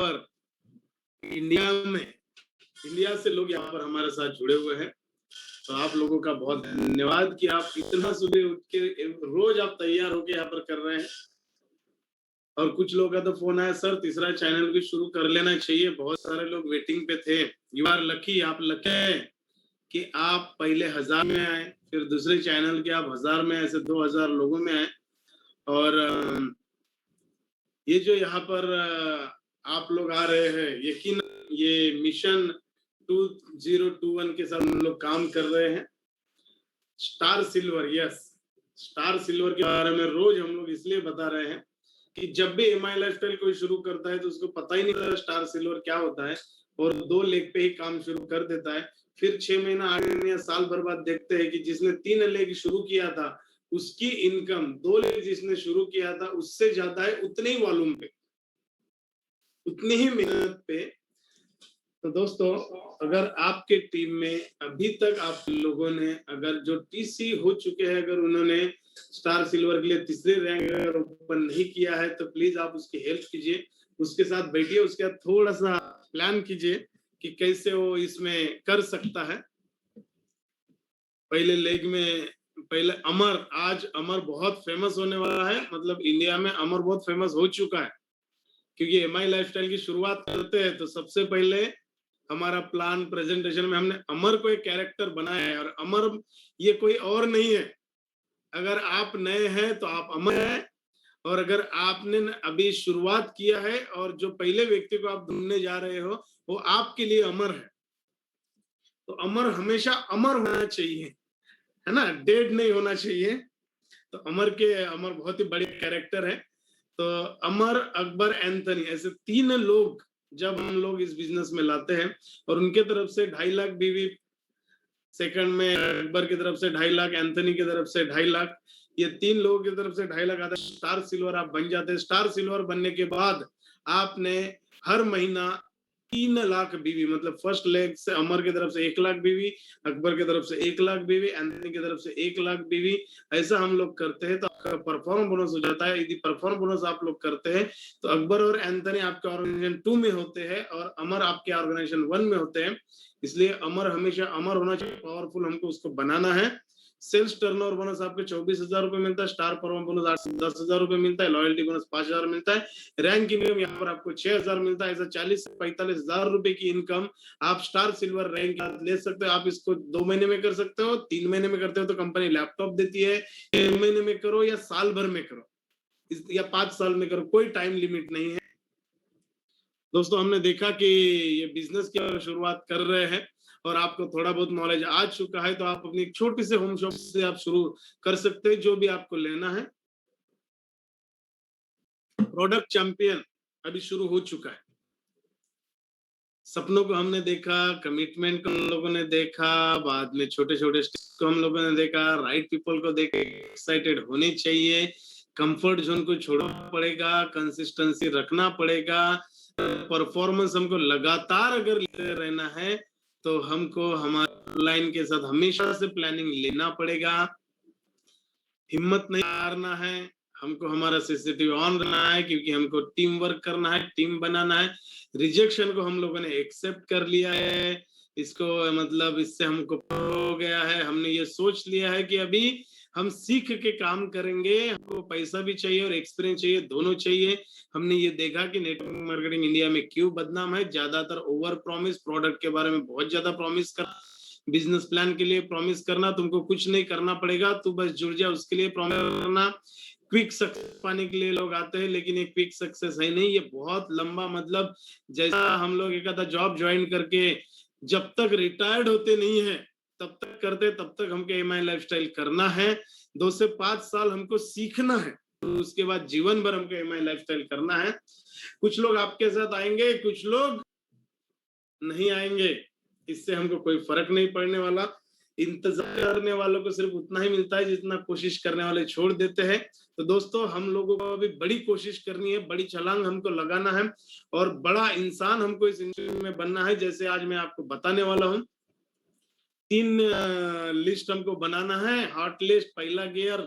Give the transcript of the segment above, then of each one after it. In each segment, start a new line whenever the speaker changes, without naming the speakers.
और इंडिया से लोग यहाँ पर हमारे साथ जुड़े हुए हैं। तो आप लोगों का बहुत धन्यवाद कि आप इतना सुबह उठ के रोज आप तैयार होके यहाँ पर कर रहे हैं। और कुछ लोगों का तो फोन आया, सर तीसरा चैनल भी शुरू कर लेना चाहिए, बहुत सारे लोग वेटिंग पे थे। यू आर लकी, आप लकी हैं कि आप पहले 1000 में आए, फिर दूसरे चैनल के आप 1000 में, ऐसे 2000 लोगों में आए। और ये जो यहाँ पर आप लोग आ रहे हैं, यकीन ये मिशन 2021 के साथ हम लोग काम कर रहे हैं। Star silver, yes, star silver के बारे में रोज हम लोग इसलिए बता रहे हैं कि जब भी एमआई लाइफस्टाइल कोई शुरू करता है तो उसको पता ही नहीं चलता स्टार सिल्वर क्या होता है, और 2 लेग पे ही काम शुरू कर देता है। फिर 6 महीना 8 महीने या साल भर बाद देखते हैं कि जिसने 3 लेग शुरू किया था उसकी इनकम 2 लेग जिसने शुरू किया था उससे ज्यादा है, उतने ही वॉल्यूम पे, उतनी ही मेहनत पे। तो दोस्तों, अगर आपके टीम में अभी तक आप लोगों ने अगर जो टीसी हो चुके हैं, अगर उन्होंने स्टार सिल्वर के लिए तीसरे रैंक अगर ओपन नहीं किया है तो प्लीज आप उसकी हेल्प कीजिए, उसके साथ बैठिए, उसके साथ थोड़ा सा प्लान कीजिए कि कैसे वो इसमें कर सकता है। पहले लेग में पहले अमर, आज अमर बहुत फेमस होने वाला है, मतलब इंडिया में अमर बहुत फेमस हो चुका है, क्योंकि एमआई लाइफस्टाइल की शुरुआत करते हैं तो सबसे पहले हमारा प्लान प्रेजेंटेशन में हमने अमर को एक कैरेक्टर बनाया है। और अमर ये कोई और नहीं है, अगर आप नए हैं तो आप अमर हैं, और अगर आपने अभी शुरुआत किया है और जो पहले व्यक्ति को आप ढूंढने जा रहे हो वो आपके लिए अमर है। तो अमर हमेशा अमर होना चाहिए, है ना, डेड नहीं होना चाहिए। तो अमर बहुत ही बड़े कैरेक्टर है। तो अमर, अकबर, एंथनी, ऐसे 3 लोग जब हम लोग इस बिजनेस में लाते हैं, और उनके तरफ से 2.5 लाख बीवी, सेकंड में अकबर की तरफ से 2.5 लाख, एंथनी की तरफ से 2.5 लाख, ये 3 लोगों की तरफ से 2.5 लाख आता है। स्टार सिल्वर आप बन जाते हैं। स्टार सिल्वर बनने के बाद आपने हर महीना 3 लाख बीवी, मतलब फर्स्ट लेग से अमर की तरफ से 1 लाख बीवी, अकबर की तरफ से 1 लाख बीवी, एंथनी की तरफ से 1 लाख बीवी, ऐसा हम लोग करते हैं। तो आपका परफॉर्म बोनस हो जाता है। यदि परफॉर्म बोनस आप लोग करते हैं तो अकबर और एंथनी आपके ऑर्गेनाइजेशन 2 में होते हैं और अमर आपके ऑर्गेनाइजेशन 1 में होते हैं। इसलिए अमर हमेशा अमर होना चाहिए, पावरफुल हमको उसको बनाना है। सेल्स टर्नओवर बोनस आपको 24,000 रुपए मिलता है, स्टार परफॉर्म बोनस 10,000 रुपए मिलता है, लॉयल्टी बोनस 5,000 मिलता है, रैंक इनकम यहाँ पर आपको 6,000 मिलता है। ऐसा 40 से 45,000 रुपए की इनकम आप स्टार सिल्वर रैंक ले सकते हो। आप इसको 2 महीने में कर सकते हो, 3 महीने में करते हो तो कंपनी लैपटॉप देती है, 6 महीने में करो या साल भर में करो या 5 साल में करो, कोई टाइम लिमिट नहीं है। दोस्तों, हमने देखा कि ये बिजनेस की शुरुआत कर रहे हैं और आपको थोड़ा बहुत नॉलेज आ चुका है, तो आप अपनी छोटी से होम शॉप से आप शुरू कर सकते हैं, जो भी आपको लेना है। प्रोडक्ट चैंपियन अभी शुरू हो चुका है। सपनों को हमने देखा, कमिटमेंट को हम लोगों ने देखा, बाद में छोटे छोटे स्टेप्स को हम लोगों ने देखा, राइट पीपल को देखा, एक्साइटेड होने चाहिए, कंफर्ट जोन को छोड़ना पड़ेगा, कंसिस्टेंसी रखना पड़ेगा, परफॉर्मेंस हमको लगातार अगर लेते रहना है तो हमको हमारे लाइन के साथ हमेशा से प्लानिंग लेना पड़ेगा, हिम्मत नहीं हारना है, हमको हमारा सीसीटीवी ऑन रहना है, क्योंकि हमको टीम वर्क करना है, टीम बनाना है। रिजेक्शन को हम लोगों ने एक्सेप्ट कर लिया है, इसको मतलब इससे हमको हो गया है, हमने ये सोच लिया है कि अभी हम सीख के काम करेंगे, हमको पैसा भी चाहिए और एक्सपीरियंस चाहिए, दोनों चाहिए। हमने ये देखा कि नेटवर्क मार्केटिंग इंडिया में क्यों बदनाम है, ज्यादातर ओवर प्रॉमिस, प्रोडक्ट के बारे में बहुत ज्यादा प्रॉमिस कर, बिजनेस प्लान के लिए प्रॉमिस करना, तुमको कुछ नहीं करना पड़ेगा, तू बस जुड़ जा, उसके लिए प्रॉमिस करना। क्विक सक्सेस पाने के लिए लोग आते हैं, लेकिन ये क्विक सक्सेस है नहीं, ये बहुत लंबा, मतलब जैसा हम लोग एक आधा जॉब ज्वाइन करके जब तक रिटायर्ड होते नहीं है तब तक करते, तब तक हमको एमआई लाइफस्टाइल करना है। 2 से 5 साल हमको सीखना है, तो उसके बाद जीवन भर हमको एमआई लाइफस्टाइल करना है। कुछ लोग आपके साथ आएंगे, कुछ लोग नहीं आएंगे, इससे हमको कोई फर्क नहीं पड़ने वाला। इंतजार करने वालों को सिर्फ उतना ही मिलता है जितना कोशिश करने वाले छोड़ देते हैं। तो दोस्तों, हम लोगों को अभी बड़ी कोशिश करनी है, बड़ी छलांग हमको लगाना है और बड़ा इंसान हमको इस इंडस्ट्री में बनना है। जैसे आज मैं आपको बताने वाला हूँ, 3 लिस्ट हमको बनाना है, हॉट लिस्ट, पहला gear,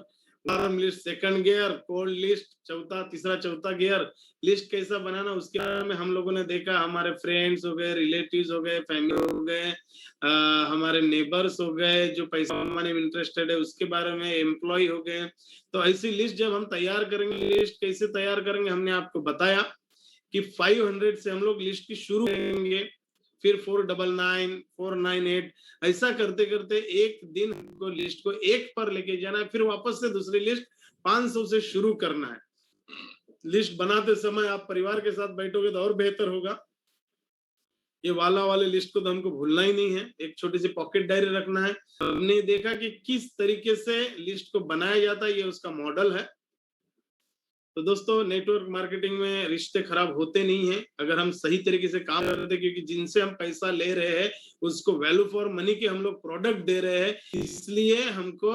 warm list, second gear, cold list, चौथा, तीसरा, चौथा गियर, लिस्ट कैसा बनाना उसके बारे में हम लोगों ने देखा। हमारे फ्रेंड्स हो गए, रिलेटिव्स हो गए, फैमिली हो गए, हमारे नेबर्स हो गए जो पैसा कमाने में इंटरेस्टेड है उसके बारे में, एम्प्लॉय हो गए। तो ऐसी लिस्ट जब हम तैयार करेंगे, लिस्ट कैसे तैयार करेंगे हमने आपको बताया कि 500 से हम लोग लिस्ट की शुरू करेंगे, फिर 499, 498, ऐसा करते करते एक दिन हमको लिस्ट को 1 पर लेके जाना है, फिर वापस से दूसरी लिस्ट 500 से शुरू करना है। लिस्ट बनाते समय आप परिवार के साथ बैठोगे तो और बेहतर होगा। ये वाले लिस्ट को तो हमको भूलना ही नहीं है। एक छोटी सी पॉकेट डायरी रखना है। हमने देखा कि किस तरीके से लिस्ट को बनाया जाता है, ये उसका मॉडल है। तो दोस्तों, नेटवर्क मार्केटिंग में रिश्ते खराब होते नहीं हैं अगर हम सही तरीके से काम करते हैं, क्योंकि जिनसे हम पैसा ले रहे हैं उसको वैल्यू फॉर मनी के हम लोग प्रोडक्ट दे रहे हैं, इसलिए हमको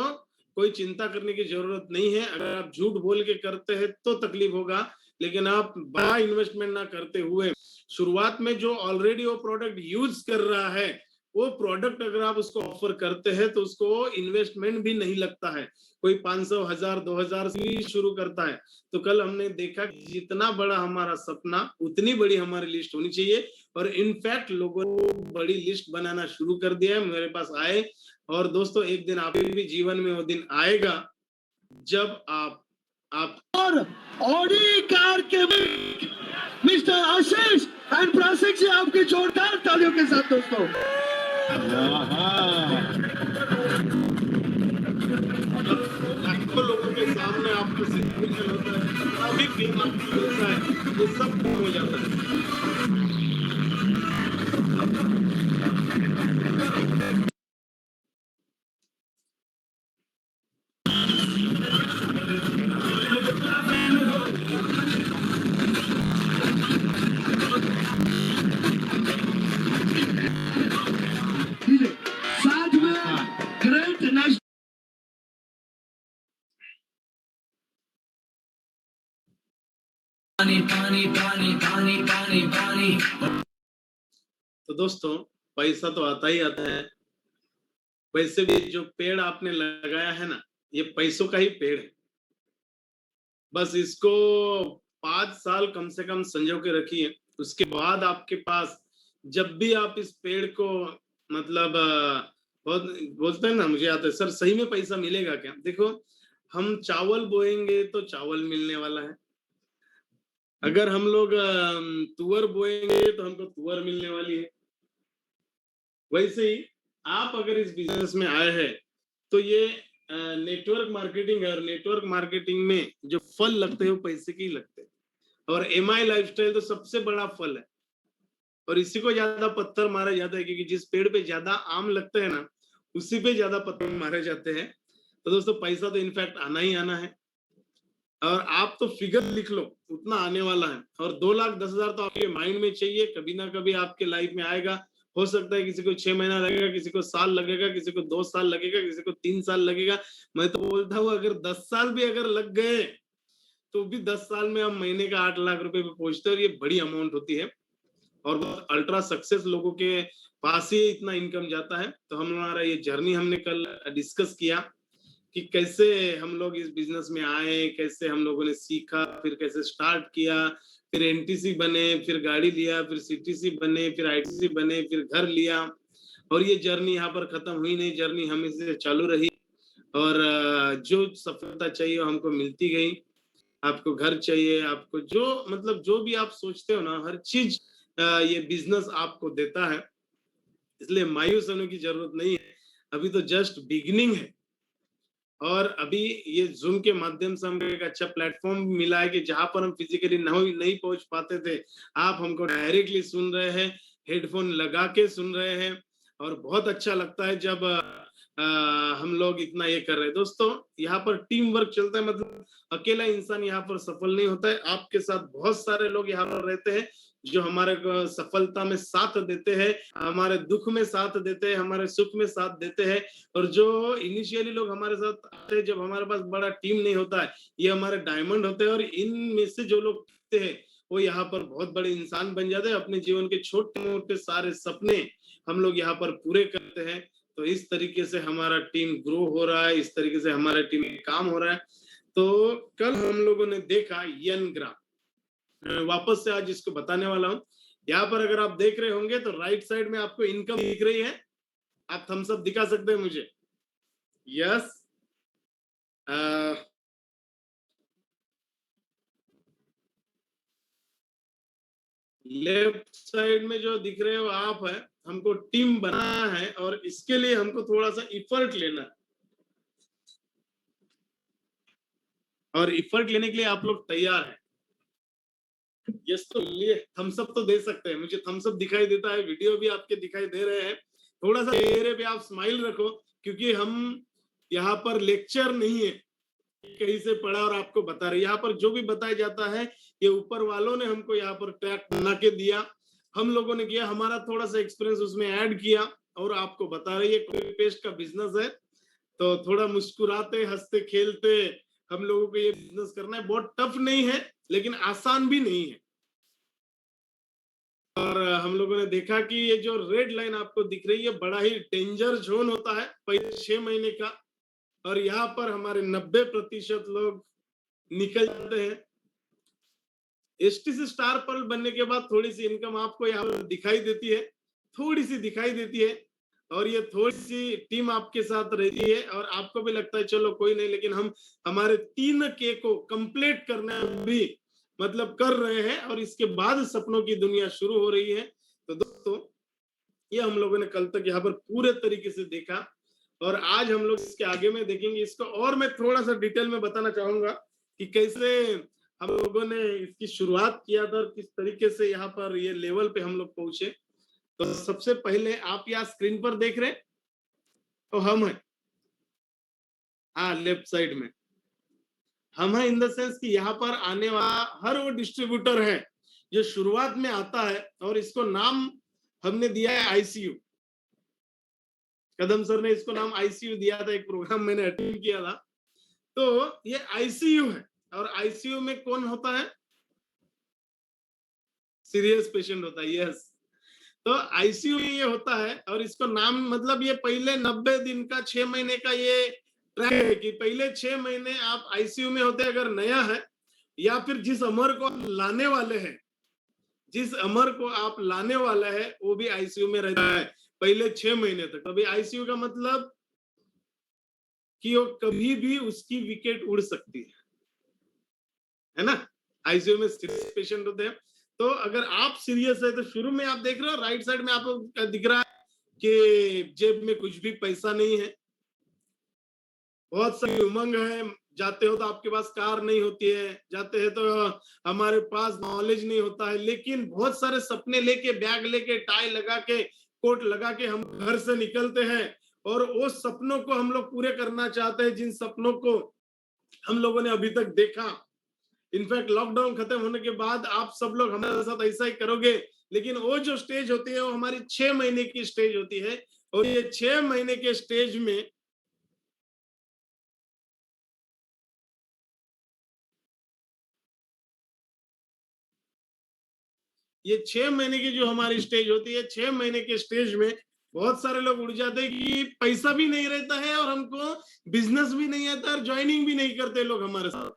कोई चिंता करने की जरूरत नहीं है। अगर आप झूठ बोल के करते हैं तो तकलीफ होगा, लेकिन आप बड़ा इन्वेस्टमेंट ना करते हुए शुरुआत में जो ऑलरेडी वो प्रोडक्ट यूज कर रहा है, वो प्रोडक्ट अगर आप उसको ऑफर करते हैं तो उसको इन्वेस्टमेंट भी नहीं लगता है। कोई 500, 1000, 2000 से ही शुरू करता है। तो कल हमने देखा कि जितना बड़ा हमारा सपना उतनी बड़ी हमारी लिस्ट होनी चाहिए, और इनफैक्ट लोगों ने बड़ी लिस्ट बनाना शुरू कर दिया है, मेरे पास आए। और दोस्तों, एक दिन आपके भी जीवन में वो दिन आएगा जब आप
और ऑडी कार के मिस्टर आशीष एंड प्रासिक जी आपके जोरदार तालियों के साथ दोस्तों।
लाखों लोगों के सामने आपको सिग्नेचर होता है, अभी पेमेंट मिलता है, ये सब कम हो जाता है।
साथ में ग्रेट नेशनल
पानी पानी पानी पानी पानी पानी।
तो दोस्तों, पैसा तो आता ही आता है। वैसे भी जो पेड़ आपने लगाया है ना, ये पैसों का ही पेड़ है। बस इसको 5 साल कम से कम संजो के रखिए, उसके बाद आपके पास जब भी आप इस पेड़ को मतलब बहुत बोलते हैं ना, मुझे आता है सर सही में पैसा मिलेगा क्या? देखो, हम चावल बोएंगे तो चावल मिलने वाला है, अगर हम लोग तुअर बोएंगे तो हमको तुअर मिलने वाली है। वैसे ही आप अगर इस बिजनेस में आए हैं तो ये नेटवर्क मार्केटिंग है, और नेटवर्क मार्केटिंग में जो फल लगते हैं वो पैसे के ही लगते हैं। और एमआई लाइफस्टाइल तो सबसे बड़ा फल है, और इसी को ज्यादा पत्थर मारा जाता है, क्योंकि जिस पेड़ पे ज्यादा आम लगते हैं ना, उसी पे ज्यादा पत्थर मारे जाते हैं। तो दोस्तों, पैसा तो इनफैक्ट आना ही आना है, और आप तो फिगर लिख लो उतना आने वाला है। और 2,10,000 तो आपके माइंड में चाहिए, कभी ना कभी आपके लाइफ में आएगा। हो सकता है किसी को 6 महीना लगेगा, किसी को साल लगेगा, किसी को 2 साल लगेगा, किसी को 3 साल लगेगा। मैं तो बोलता हूँ अगर 10 साल भी अगर लग गए तो भी 10 साल में हम महीने का 8 लाख रुपए पे पहुंचते हैं, और ये बड़ी अमाउंट होती है। और बहुत अल्ट्रा सक्सेस लोगों के पास ही इतना इनकम जाता है। तो हमारा ये जर्नी हमने कल डिस्कस किया कि कैसे हम लोग इस बिजनेस में आए, कैसे हम लोगों ने सीखा, फिर कैसे स्टार्ट किया, फिर एनटीसी बने, फिर गाड़ी लिया, फिर सीटीसी बने, फिर आईटीसी बने, फिर घर लिया। और ये जर्नी यहाँ पर खत्म हुई नहीं, जर्नी हमेशा चालू रही, और जो सफलता चाहिए वो हमको मिलती गई। आपको घर चाहिए, आपको जो मतलब जो भी आप सोचते हो ना, हर चीज ये बिजनेस आपको देता है। इसलिए मायूस होने की जरूरत नहीं है, अभी तो जस्ट बिगिनिंग है। और अभी ये जूम के माध्यम से हमको एक अच्छा प्लेटफॉर्म मिला है कि जहां पर हम फिजिकली नहीं पहुंच पाते थे, आप हमको डायरेक्टली सुन रहे हैं, हेडफोन लगा के सुन रहे हैं, और बहुत अच्छा लगता है जब हम लोग इतना ये कर रहे हैं। दोस्तों, यहाँ पर टीम वर्क चलता है, मतलब अकेला इंसान यहाँ पर सफल नहीं होता है, आपके साथ बहुत सारे लोग यहाँ पर रहते हैं जो हमारे सफलता में साथ देते हैं, हमारे दुख में साथ देते हैं, हमारे सुख में साथ देते हैं। और जो इनिशियली लोग हमारे साथ आते हैं जब हमारे पास बड़ा टीम नहीं होता है, ये हमारे डायमंड होते हैं, और इनमें से जो लोग टिकते हैं वो यहाँ पर बहुत बड़े इंसान बन जाते हैं। अपने जीवन के छोटे मोटे सारे सपने हम लोग यहाँ पर पूरे करते हैं। तो इस तरीके से हमारा टीम ग्रो हो रहा है, इस तरीके से हमारा टीम में काम हो रहा है। तो कल हम लोगों ने देखा यन ग्राफ, वापस से आज इसको बताने वाला हूं। यहाँ पर अगर आप देख रहे होंगे तो राइट साइड में आपको इनकम दिख रही है, आप थम्स अप दिखा सकते हैं मुझे? यस। लेफ्ट साइड में जो दिख रहे हो आप है, हमको टीम बनाना है और इसके लिए हमको थोड़ा सा इफर्ट लेना है, और इफर्ट लेने के लिए आप लोग तैयार हैं? यस, तो लिए थम्स अप तो दे सकते हैं, मुझे थम्स अप दिखाई देता है, वीडियो भी आपके दिखाई दे रहे हैं। थोड़ा सा चेहरे पे आप स्माइल रखो, क्योंकि हम यहाँ पर लेक्चर नहीं है कहीं से पढ़ा और आपको बता रहे, यहाँ पर जो भी बताया जाता है ये ऊपर वालों ने हमको यहाँ पर ट्रैक बना के दिया, हम लोगों ने किया, हमारा थोड़ा सा एक्सपीरियंस उसमें ऐड किया और आपको बता रहे। ये कॉपी पेस्ट का बिजनेस है, तो थोड़ा मुस्कुराते हंसते खेलते हम लोगों को ये बिजनेस करना है। बहुत टफ नहीं है लेकिन आसान भी नहीं है। और हम लोगों ने देखा कि ये जो रेड लाइन आपको दिख रही है बड़ा ही डेंजर जोन होता है पहले 6 महीने का, और यहाँ पर हमारे 90% लोग निकल जाते हैं। एसटीसी स्टार पर्ल बनने के बाद थोड़ी सी इनकम आपको यहाँ पर दिखाई देती है, थोड़ी सी दिखाई देती है, और ये थोड़ी सी टीम आपके साथ रहती है और आपको भी लगता है चलो कोई नहीं, लेकिन हम हमारे 3K को कंप्लीट करने भी मतलब कर रहे हैं और इसके बाद सपनों की दुनिया शुरू हो रही है। तो दोस्तों ये हम लोगों ने कल तक यहाँ पर पूरे तरीके से देखा और आज हम लोग इसके आगे में देखेंगे इसको, और मैं थोड़ा सा डिटेल में बताना चाहूंगा कि कैसे हम लोगों ने इसकी शुरुआत किया था और किस तरीके से यहाँ पर ये लेवल पे हम लोग पहुंचे। तो सबसे पहले आप यहाँ स्क्रीन पर देख रहे हैं तो हम है, हाँ लेफ्ट साइड में हम है, इन द सेंस कि यहाँ पर आने वाला हर वो डिस्ट्रीब्यूटर है जो शुरुआत में आता है और इसको नाम हमने दिया है आईसीयू। कदम सर ने इसको नाम आईसीयू दिया था, एक प्रोग्राम मैंने अटेंड किया था। तो ये आईसीयू है और आईसीयू में कौन होता है? सीरियस पेशेंट होता है। यस, तो आईसीयू में ये होता है और इसको नाम मतलब ये पहले 90 दिन का 6 महीने का ये ट्रैक है कि पहले 6 महीने आप आईसीयू में होते अगर नया है, या फिर जिस अमर को आप लाने वाले हैं, जिस अमर को आप लाने वाला है वो भी आईसीयू में रहता है पहले 6 महीने तक। अभी आईसीयू का मतलब कि वो कभी भी उसकी विकेट उड़ सकती है ना? आईसीयू में सीरियस पेशेंट होते हैं। तो अगर आप सीरियस है तो शुरू में आप देख रहे हो राइट साइड में आपको दिख रहा है कि जेब में कुछ भी पैसा नहीं है, बहुत सारी उमंग है, जाते हो तो आपके पास कार नहीं होती है, जाते हैं तो हमारे पास नॉलेज नहीं होता है, लेकिन बहुत सारे सपने लेके, बैग लेके, टाई लगा के, कोट लगा के हम घर से निकलते हैं और वो सपनों को हम लोग पूरे करना चाहते हैं, जिन सपनों को हम लोगों ने अभी तक देखा। इनफैक्ट लॉकडाउन खत्म होने के बाद आप सब लोग हमारे साथ ऐसा ही करोगे, लेकिन वो जो स्टेज होती है वो हमारी 6 महीने की स्टेज होती है और ये 6 महीने के स्टेज में ये 6 महीने की जो हमारी स्टेज होती है, 6 महीने के स्टेज में बहुत सारे लोग उड़ जाते हैं कि पैसा भी नहीं रहता है और हमको बिजनेस भी नहीं आता और ज्वाइनिंग भी नहीं करते लोग हमारे साथ।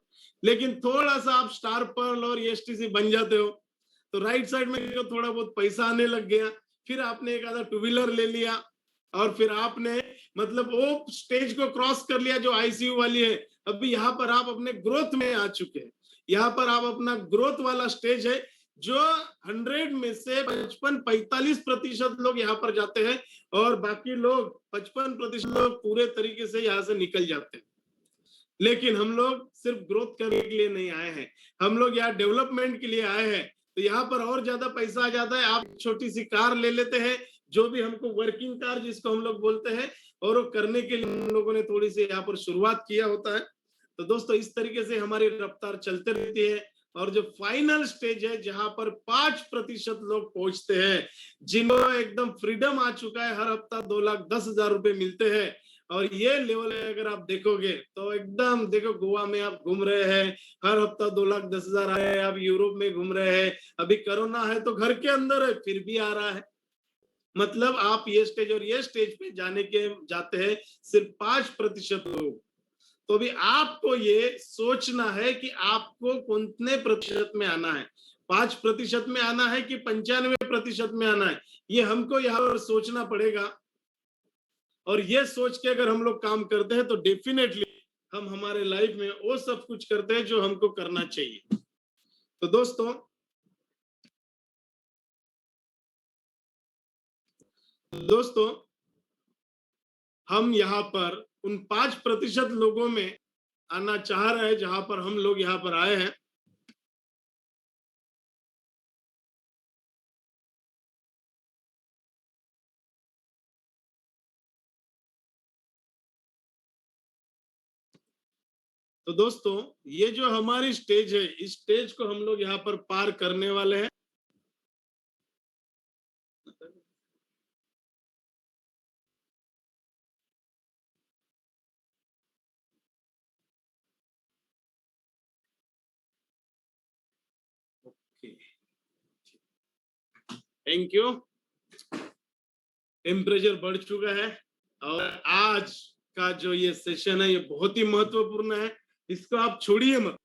लेकिन थोड़ा सा आप स्टार पर्ल और एसटीसी बन जाते हो तो राइट साइड में थोड़ा बहुत पैसा आने लग गया, फिर आपने एक आधा टू व्हीलर ले लिया और फिर आपने मतलब वो स्टेज को क्रॉस कर लिया जो आईसीयू वाली है। अभी यहाँ पर आप अपने ग्रोथ में आ चुके हैं, यहाँ पर आप अपना ग्रोथ वाला स्टेज है जो 100 में से 45% लोग यहाँ पर जाते हैं और बाकी लोग 55% लोग पूरे तरीके से यहाँ से निकल जाते हैं। लेकिन हम लोग सिर्फ ग्रोथ करने के लिए नहीं आए हैं, हम लोग यहाँ डेवलपमेंट के लिए आए हैं। तो यहाँ पर और ज्यादा पैसा आ जाता है, आप छोटी सी कार ले लेते हैं, जो भी हमको वर्किंग कार जिसको हम लोग बोलते हैं, और वो करने के लिए हम लोगों ने थोड़ी सी यहाँ पर शुरुआत किया होता है। तो दोस्तों इस तरीके से हमारी रफ्तार चलते रहती है और जो फाइनल स्टेज है जहां पर 5% लोग पहुंचते हैं, जिनको एकदम फ्रीडम आ चुका है, हर हफ्ता 2,10,000 रुपए मिलते हैं। और ये लेवल है अगर आप देखोगे तो एकदम देखो, गोवा में आप घूम रहे हैं, हर हफ्ता 2,10,000 आ रहे हैं, आप यूरोप में घूम रहे हैं, अभी कोरोना है तो घर के अंदर है फिर भी आ रहा है। मतलब आप ये स्टेज और ये स्टेज पे जाते हैं सिर्फ 5% लोग। तो भी आपको ये सोचना है कि आपको कितने प्रतिशत में आना है, 5% में आना है कि 95% में आना है, ये हमको यहाँ पर सोचना पड़ेगा। और ये सोच के अगर हम लोग काम करते हैं तो डेफिनेटली हम हमारे लाइफ में वो सब कुछ करते हैं जो हमको करना चाहिए। तो दोस्तों हम यहाँ पर उन 5% लोगों में आना चाह रहे हैं जहां पर हम लोग यहाँ पर आए हैं। तो दोस्तों ये जो हमारी स्टेज है, इस स्टेज को हम लोग यहाँ पर पार करने वाले हैं। Thank you. टेम्परेचर बढ़ चुका है और आज का जो ये सेशन है ये बहुत ही महत्वपूर्ण है, इसको आप छोड़िए मत।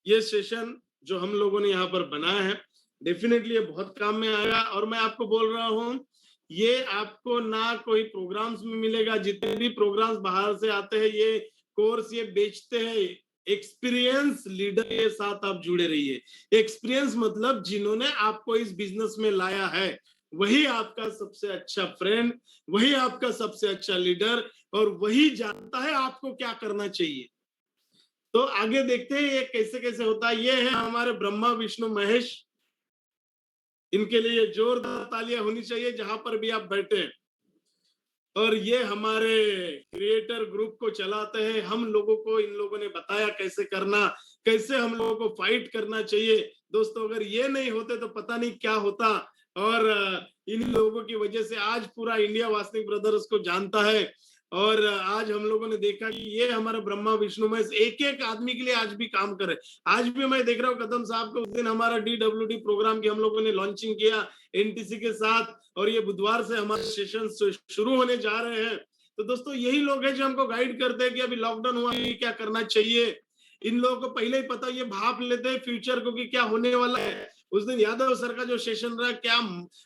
ये सेशन जो हम लोगों ने यहाँ पर बनाया है डेफिनेटली ये बहुत काम में आएगा। और मैं आपको बोल रहा हूँ ये आपको ना कोई प्रोग्राम्स में मिलेगा, जितने भी प्रोग्राम्स बाहर से आते हैं ये कोर्स ये बेचते हैं। एक्सपीरियंस लीडर के साथ आप जुड़े रहिए। एक्सपीरियंस मतलब जिन्होंने आपको इस बिजनेस में लाया है, वही आपका सबसे अच्छा फ्रेंड, वही आपका सबसे अच्छा लीडर, और वही जानता है आपको क्या करना चाहिए। तो आगे देखते हैं ये कैसे कैसे होता है। ये है हमारे ब्रह्मा विष्णु महेश, इनके लिए जोरदार तालियां होनी चाहिए जहां पर भी आप बैठे। और ये हमारे क्रिएटर ग्रुप को चलाते हैं। हम लोगों को इन लोगों ने बताया कैसे करना, कैसे हम लोगों को फाइट करना चाहिए। दोस्तों अगर ये नहीं होते तो पता नहीं क्या होता। और इन लोगों की वजह से आज पूरा इंडिया वासनिक ब्रदर्स को जानता है। और आज हम लोगों ने देखा कि ये हमारा ब्रह्मा विष्णु महेश एक एक आदमी के लिए आज भी काम करे। आज भी मैं देख रहा हूँ कदम साहब को, उस दिन हमारा DWD प्रोग्राम की हम लोगों ने लॉन्चिंग किया NTC के साथ, और ये बुधवार से हमारे सेशन शुरू होने जा रहे हैं। तो दोस्तों यही लोग हैं जो हमको गाइड करते हैं कि अभी लॉकडाउन हुआ है क्या करना चाहिए। इन लोगों को पहले ही पता, ये भाप लेते हैं फ्यूचर को कि क्या होने वाला है। उस दिन यादव सर का जो सेशन रहा, क्या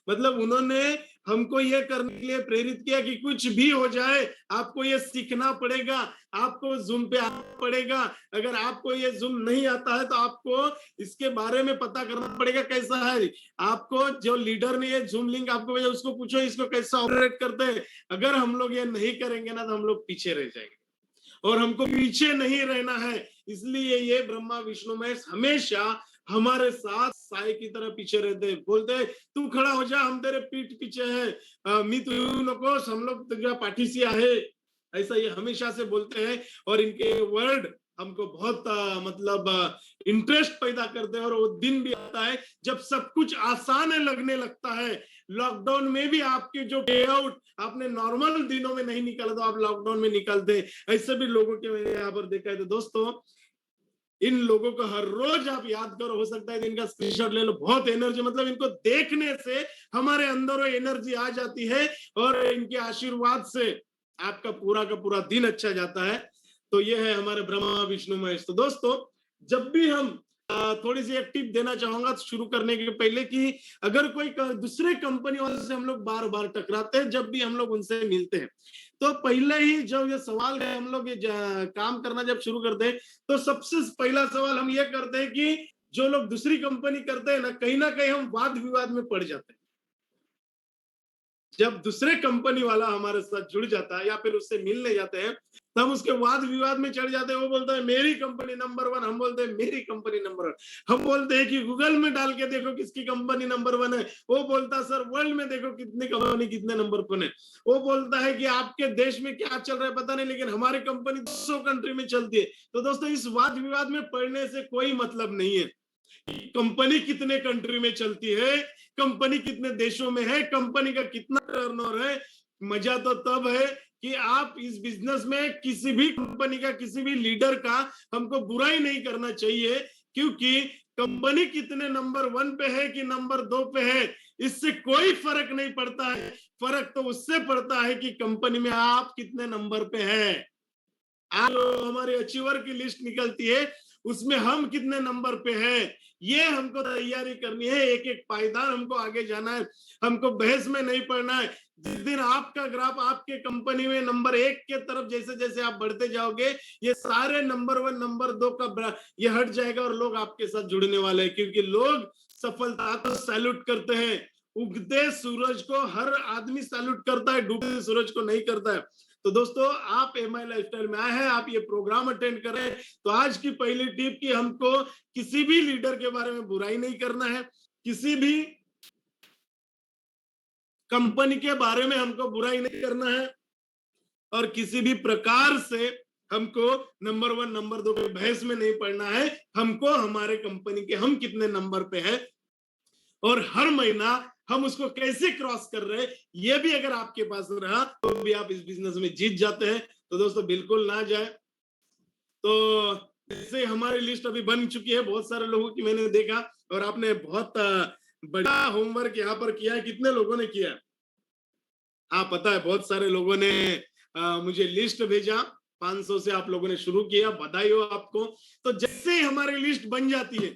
मतलब उन्होंने हमको ये करने के लिए प्रेरित किया कि कुछ भी हो जाए आपको ये सीखना पड़ेगा, आपको जूम पे आना पड़ेगा। अगर आपको ये जूम नहीं आता है तो आपको इसके बारे में पता करना पड़ेगा कैसा है। आपको जो लीडर ने ये जूम लिंक आपको भेजा उसको पूछो इसको कैसा ऑपरेट करते हैं। अगर हम लोग ये नहीं करेंगे ना तो हम लोग पीछे रह जाएंगे, और हमको पीछे नहीं रहना है। इसलिए ये ब्रह्मा विष्णु महेश हमेशा हमारे साथ साय की तरह पीछे रहते हैं। बोलते हैं तू खड़ा हो जा, हम तेरे पीठ पीछे हैं, मी तू नकोस, हम लोग तुझ्या पाठीशी आहे, ऐसा ये हमेशा से बोलते हैं। और इनके वर्ड हमको बहुत मतलब इंटरेस्ट पैदा करते हैं। और वो दिन भी आता है जब सब कुछ आसान लगने लगता है। लॉकडाउन में भी आपके जो डे आउट आपने नॉर्मल दिनों में नहीं निकाला तो आप लॉकडाउन में निकलते, ऐसे भी लोगों के मैंने यहाँ पर देखा है। तो दोस्तों इन लोगों को हर रोज आप याद करो, हो सकता है इनका स्क्रीनशॉट ले लो। बहुत एनर्जी, मतलब इनको देखने से हमारे अंदर वो एनर्जी आ जाती है, और इनके आशीर्वाद से आपका पूरा का पूरा दिन अच्छा जाता है। तो ये है हमारे ब्रह्मा विष्णु महेश। तो दोस्तों जब भी हम थोड़ी सी एक टिप देना चाहूंगा शुरू करने के पहले कि अगर कोई दूसरे कंपनी वाले से हम लोग बार बार टकराते हैं, जब भी हम लोग उनसे मिलते हैं, तो पहले ही जब ये सवाल है हम लोग ये काम करना जब शुरू करते हैं तो सबसे पहला सवाल हम ये करते हैं कि जो लोग दूसरी कंपनी करते हैं ना कहीं हम वाद विवाद में पड़ जाते हैं। जब दूसरे कंपनी वाला हमारे साथ जुड़ जाता है या फिर उससे मिलने जाते हैं तब उसके वाद विवाद में चढ़ जाते हैं। वो बोलता है मेरी कंपनी नंबर 1, हम बोलते हैं मेरी कंपनी नंबर 1। हम बोलते हैं कि गूगल में डाल के देखो किसकी कंपनी नंबर 1 है। वो बोलता है सर वर्ल्ड में देखो कितनी कंपनी कितने नंबर 1 है। वो बोलता है कि आपके देश में क्या चल रहा है पता नहीं, लेकिन हमारी कंपनी 200 कंट्री में चलती है। तो दोस्तों इस वाद विवाद में पड़ने से कोई मतलब नहीं है। कंपनी कितने कंट्री में चलती है, कंपनी कितने देशों में है, कंपनी का कितना टर्नओवर है, मजा तो तब है कि आप इस बिजनेस में किसी भी कंपनी का किसी भी लीडर का हमको बुराई नहीं करना चाहिए, क्योंकि कंपनी कितने नंबर 1 पे है कि नंबर 2 पे है इससे कोई फर्क नहीं पड़ता है। फर्क तो उससे पड़ता है कि कंपनी में आप कितने नंबर पे हैं। आज हमारी अचीवर की लिस्ट निकलती है, उसमें हम कितने नंबर पे हैं, ये हमको तैयारी करनी है। एक एक पायदान हमको आगे जाना है, हमको बहस में नहीं पड़ना है। जिस दिन आपका ग्राफ आपके कंपनी में नंबर 1 के तरफ जैसे जैसे आप बढ़ते जाओगे, ये सारे नंबर 1 नंबर 2 का ये हट जाएगा और लोग आपके साथ जुड़ने वाले हैं। क्योंकि लोग सफलता को सैल्यूट करते हैं। उगते सूरज को हर आदमी सैल्यूट करता है, डूबते सूरज को नहीं करता है। तो दोस्तों, आप एमआई लाइफस्टाइल में आए हैं, आप ये प्रोग्राम अटेंड कर रहे हैं, तो आज की पहली टिप कि हमको किसी भी लीडर के बारे में बुराई नहीं करना है, किसी भी कंपनी के बारे में हमको बुराई नहीं करना है, और किसी भी प्रकार से हमको नंबर 1 नंबर 2 के बहस में नहीं पड़ना है। हमको हमारे कंपनी के हम कितने नंबर पे है और हर महीना हम उसको कैसे क्रॉस कर रहे हैं, ये भी अगर आपके पास रहा तो भी आप इस बिजनेस में जीत जाते हैं। तो दोस्तों, बिल्कुल ना जाए। तो जैसे हमारी लिस्ट अभी बन चुकी है, बहुत सारे लोगों की मैंने देखा, और आपने बहुत बड़ा होमवर्क यहाँ पर किया है। कितने लोगों ने किया? हाँ, पता है, बहुत सारे लोगों ने मुझे लिस्ट भेजा। 500 से आप लोगों ने शुरू किया, बधाई हो आपको। तो जैसे ही हमारी लिस्ट बन जाती है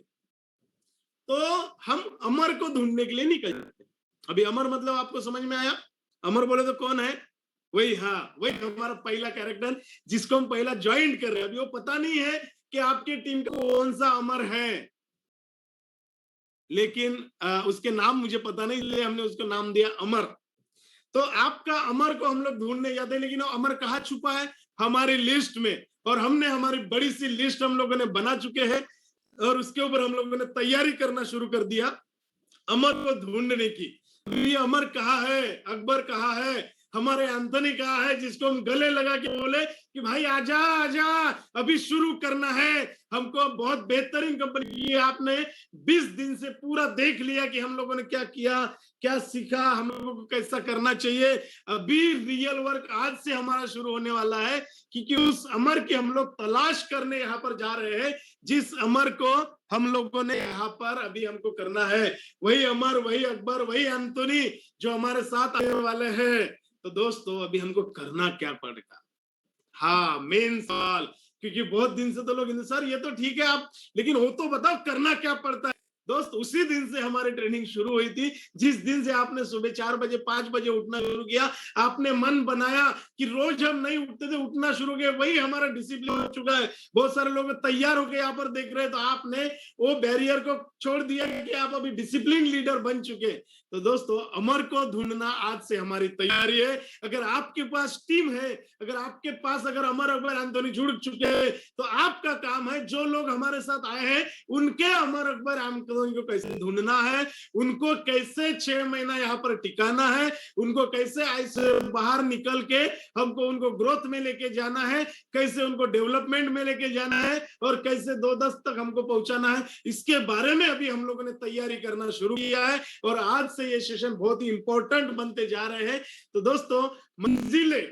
तो हम अमर को ढूंढने के लिए निकल जाते हैं। अभी अमर मतलब आपको समझ में आया? अमर बोले तो कौन है? वही, हाँ, वही हमारा पहला कैरेक्टर जिसको हम पहला ज्वाइन कर रहे हैं। अभी वो पता नहीं है कि आपके टीम का कौन सा अमर है, लेकिन उसके नाम मुझे पता नहीं, इसलिए हमने उसको नाम दिया अमर। तो आपका अमर को हम लोग ढूंढने जाते हैं, लेकिन वो अमर कहाँ छुपा है? हमारी लिस्ट में। और हमने हमारी बड़ी सी लिस्ट हम लोगों ने बना चुके हैं, और उसके ऊपर हम लोगों ने तैयारी करना शुरू कर दिया अमर को ढूंढने की। ये अमर कहाँ है? अकबर कहाँ है? हमारे एंथनी कहाँ है, जिसको हम गले लगा के बोले कि भाई आजा आजा, अभी शुरू करना है। हमको बहुत बेहतरीन कंपनी की है। आपने 20 दिन से पूरा देख लिया कि हम लोगों ने क्या किया, क्या सीखा, हम लोगों को कैसा करना चाहिए। अभी रियल वर्क आज से हमारा शुरू होने वाला है, क्योंकि उस अमर की हम लोग तलाश करने यहाँ पर जा रहे हैं, जिस अमर को हम लोगों ने यहाँ पर अभी हमको करना है। वही अमर, वही अकबर, वही एंथनी जो हमारे साथ आने वाले हैं। तो दोस्तों, अभी हमको करना क्या पड़ेगा? हाँ, मेन सवाल, क्योंकि बहुत दिन से तो लोग सर ये तो ठीक है आप, लेकिन वो तो बताओ करना क्या पड़ता है। दोस्त, उसी दिन से हमारी ट्रेनिंग शुरू हुई थी, जिस दिन से आपने सुबह 4 बजे 5 बजे उठना शुरू किया, आपने मन बनाया कि रोज हम नहीं उठते थे, उठना शुरू किया, वही हमारा डिसिप्लिन हो चुका है। बहुत सारे लोग तैयार होकर यहाँ पर देख रहे हैं, तो आपने वो बैरियर को छोड़ दिया कि आप अभी डिसिप्लिन लीडर बन चुके। तो दोस्तों, अमर को ढूंढना आज से हमारी तैयारी है। अगर आपके पास टीम है, अगर आपके पास अगर अमर अकबर एंथनी जुड़ चुके हैं, तो आपका काम है जो लोग हमारे साथ आए हैं उनके अमर अकबर एंथनी को कैसे ढूंढना है, उनको कैसे 6 महीना यहाँ पर टिकाना है, उनको कैसे ऐसे बाहर निकल के हमको उनको ग्रोथ में लेके जाना है, कैसे उनको डेवलपमेंट में लेके जाना है, और कैसे 2-10 तक हमको पहुंचाना है। इसके बारे में अभी हम लोगों ने तैयारी करना शुरू किया है, और आज से ये सेशन बहुत ही इंपॉर्टेंट बनते जा रहे हैं। तो दोस्तों, मंजिलें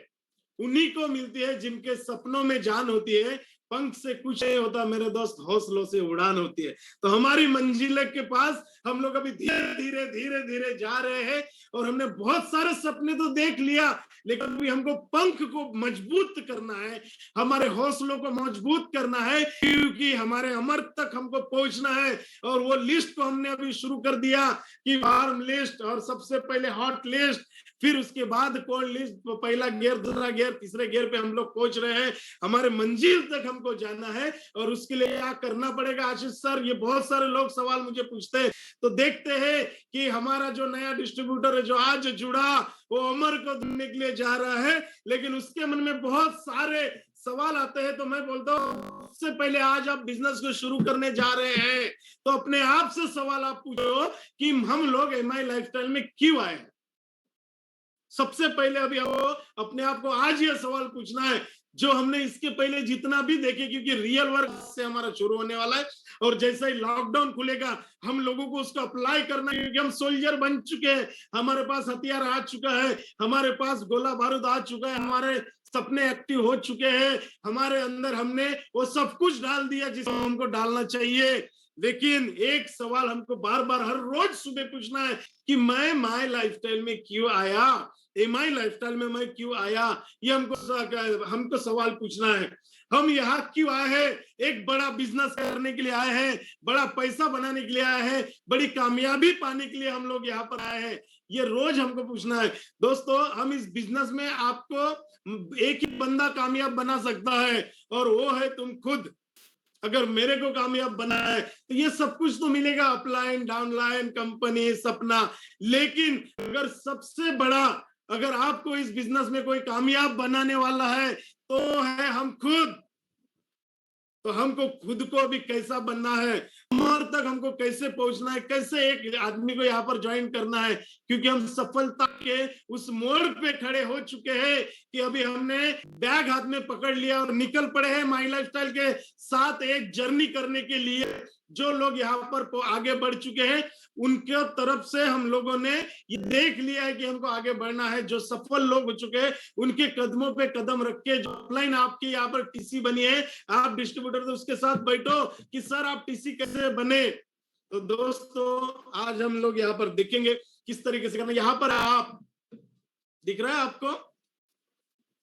उन्हीं को मिलती है जिनके सपनों में जान होती है। पंख से कुछ नहीं होता मेरे दोस्त, हौसलों से उड़ान होती है। तो हमारी मंजिल के पास हम लोग अभी धीरे धीरे धीरे धीरे जा रहे हैं, और हमने बहुत सारे सपने तो देख लिया, लेकिन अभी हमको पंख को मजबूत करना है, हमारे हौसलों को मजबूत करना है, क्योंकि हमारे अमर तक हमको पहुंचना है। और वो लिस्ट को हमने अभी शुरू कर दिया कि वार्म लिस्ट, और सबसे पहले हॉट लिस्ट, फिर उसके बाद कोल्ड लिस्ट, पहला गियर, दूसरा गियर, तीसरे गियर पे हम लोग पहुंच रहे हैं। हमारे मंजिल तक हमको जाना है, और उसके लिए क्या करना पड़ेगा आशीष सर? ये बहुत सारे लोग सवाल मुझे पूछते हैं। तो देखते हैं कि हमारा जो नया डिस्ट्रीब्यूटर है जो आज जुड़ा, वो अमर को ढूंढने के लिए जा रहा है, लेकिन उसके मन में बहुत सारे सवाल आते हैं। तो मैं बोलता हूँ, सबसे पहले आज आप बिजनेस को शुरू करने जा रहे हैं, तो अपने आप से सवाल आप पूछो कि हम लोग एमआई लाइफस्टाइल में क्यों आए हैं। सबसे पहले अभी आपको अपने आप को आज ये सवाल पूछना है, जो हमने इसके पहले जितना भी देखे, क्योंकि रियल वर्क से हमारा शुरू होने वाला है, और जैसे ही लॉकडाउन खुलेगा हम लोगों को उसको अप्लाई करना है, क्योंकि हम सोल्जर बन चुके हैं, हमारे पास हथियार आ चुका है, हमारे पास गोला बारूद आ चुका है, हमारे सपने एक्टिव हो चुके हैं, हमारे अंदर हमने वो सब कुछ डाल दिया जिसको हमको डालना चाहिए। लेकिन एक सवाल हमको बार बार हर रोज सुबह पूछना है कि मैं माई लाइफस्टाइल में क्यों आया, एमआई लाइफस्टाइल में मैं क्यों आया, ये हमको सवाल पूछना है। हम यहाँ क्यों आए हैं? एक बड़ा बिजनेस करने के लिए आए हैं, बड़ा पैसा बनाने के लिए आए हैं, बड़ी कामयाबी पाने के लिए हम लोग यहाँ पर आए हैं, ये रोज हमको पूछना है। दोस्तों, हम इस बिजनेस में आपको एक ही बंदा कामयाब बना सकता है और वो है तुम खुद। अगर मेरे को कामयाब बना है तो ये सब कुछ तो मिलेगा, अपलाइन, डाउनलाइन, कंपनी, सपना। लेकिन अगर सबसे बड़ा, अगर आपको इस बिजनेस में कोई कामयाब बनाने वाला है तो है हम खुद। तो हमको खुद को अभी कैसा बनना है, अमर तक हमको कैसे पहुंचना है, कैसे एक आदमी को यहाँ पर ज्वाइन करना है, क्योंकि हम सफलता के उस मोड़ पे खड़े हो चुके हैं कि अभी हमने बैग हाथ में पकड़ लिया और निकल पड़े हैं माई लाइफस्टाइल के साथ एक जर्नी करने के लिए। जो लोग यहाँ पर आगे बढ़ चुके हैं उनके तरफ से हम लोगों ने ये देख लिया है कि हमको आगे बढ़ना है। जो सफल लोग हो चुके हैं उनके कदमों पे कदम रख के, जो ऑफलाइन आपके यहाँ पर टीसी बनी है, आप डिस्ट्रीब्यूटर तो उसके साथ बैठो कि सर आप टीसी कैसे बने। तो दोस्तों, आज हम लोग यहाँ पर देखेंगे किस तरीके से करना। यहाँ पर आप दिख रहा है आपको?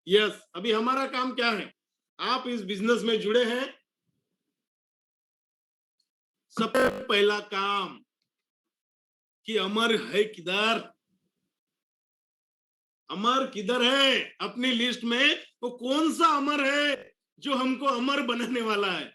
यस। अभी हमारा काम क्या है, आप इस बिजनेस में जुड़े हैं, सबसे पहला काम कि अमर है किधर, अमर किधर है अपनी लिस्ट में, वो कौन सा अमर है जो हमको अमर बनाने वाला है।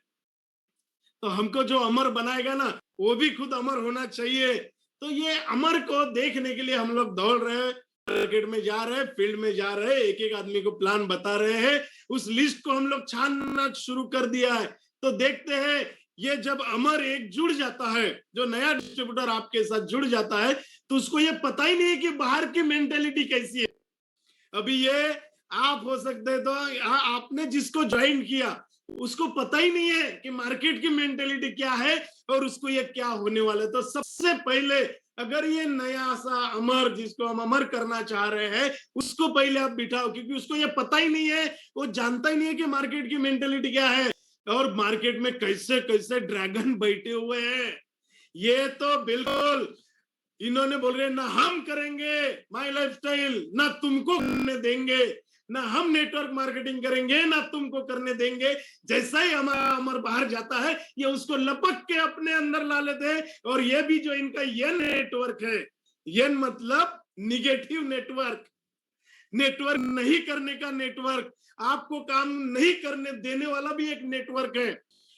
तो हमको जो अमर बनाएगा ना, वो भी खुद अमर होना चाहिए। तो ये अमर को देखने के लिए हम लोग दौड़ रहे हैं, मार्केट में जा रहे हैं, फील्ड में जा रहे हैं, एक एक आदमी को प्लान बता रहे हैं। उस लिस्ट को हम लोग छानना शुरू कर दिया है। तो देखते हैं, ये जब अमर एक जुड़ जाता है, जो नया डिस्ट्रीब्यूटर आपके साथ जुड़ जाता है, तो उसको ये पता ही नहीं है कि बाहर की मेंटेलिटी कैसी है। अभी ये आप हो सकते हैं, तो आपने जिसको ज्वाइन किया उसको पता ही नहीं है कि मार्केट की मेंटेलिटी क्या है और उसको ये क्या होने वाला है। तो सबसे पहले अगर ये नया सा अमर, जिसको हम अमर करना चाह रहे हैं, उसको पहले आप बिठाओ, क्योंकि उसको ये पता ही नहीं है, वो जानता ही नहीं है कि मार्केट की मेंटेलिटी क्या है और मार्केट में कैसे कैसे ड्रैगन बैठे हुए हैं। ये तो बिल्कुल इन्होंने बोल रहे ना हम करेंगे माई लाइफस्टाइल, ना तुमको करने देंगे, ना हम नेटवर्क मार्केटिंग करेंगे, ना तुमको करने देंगे। जैसा ही हमारा अमर बाहर जाता है, ये उसको लपक के अपने अंदर ला लेते हैं। और ये भी जो इनका ये नेटवर्क है, ये मतलब निगेटिव नेटवर्क, नेटवर्क नहीं करने का नेटवर्क, आपको काम नहीं करने देने वाला भी एक नेटवर्क है।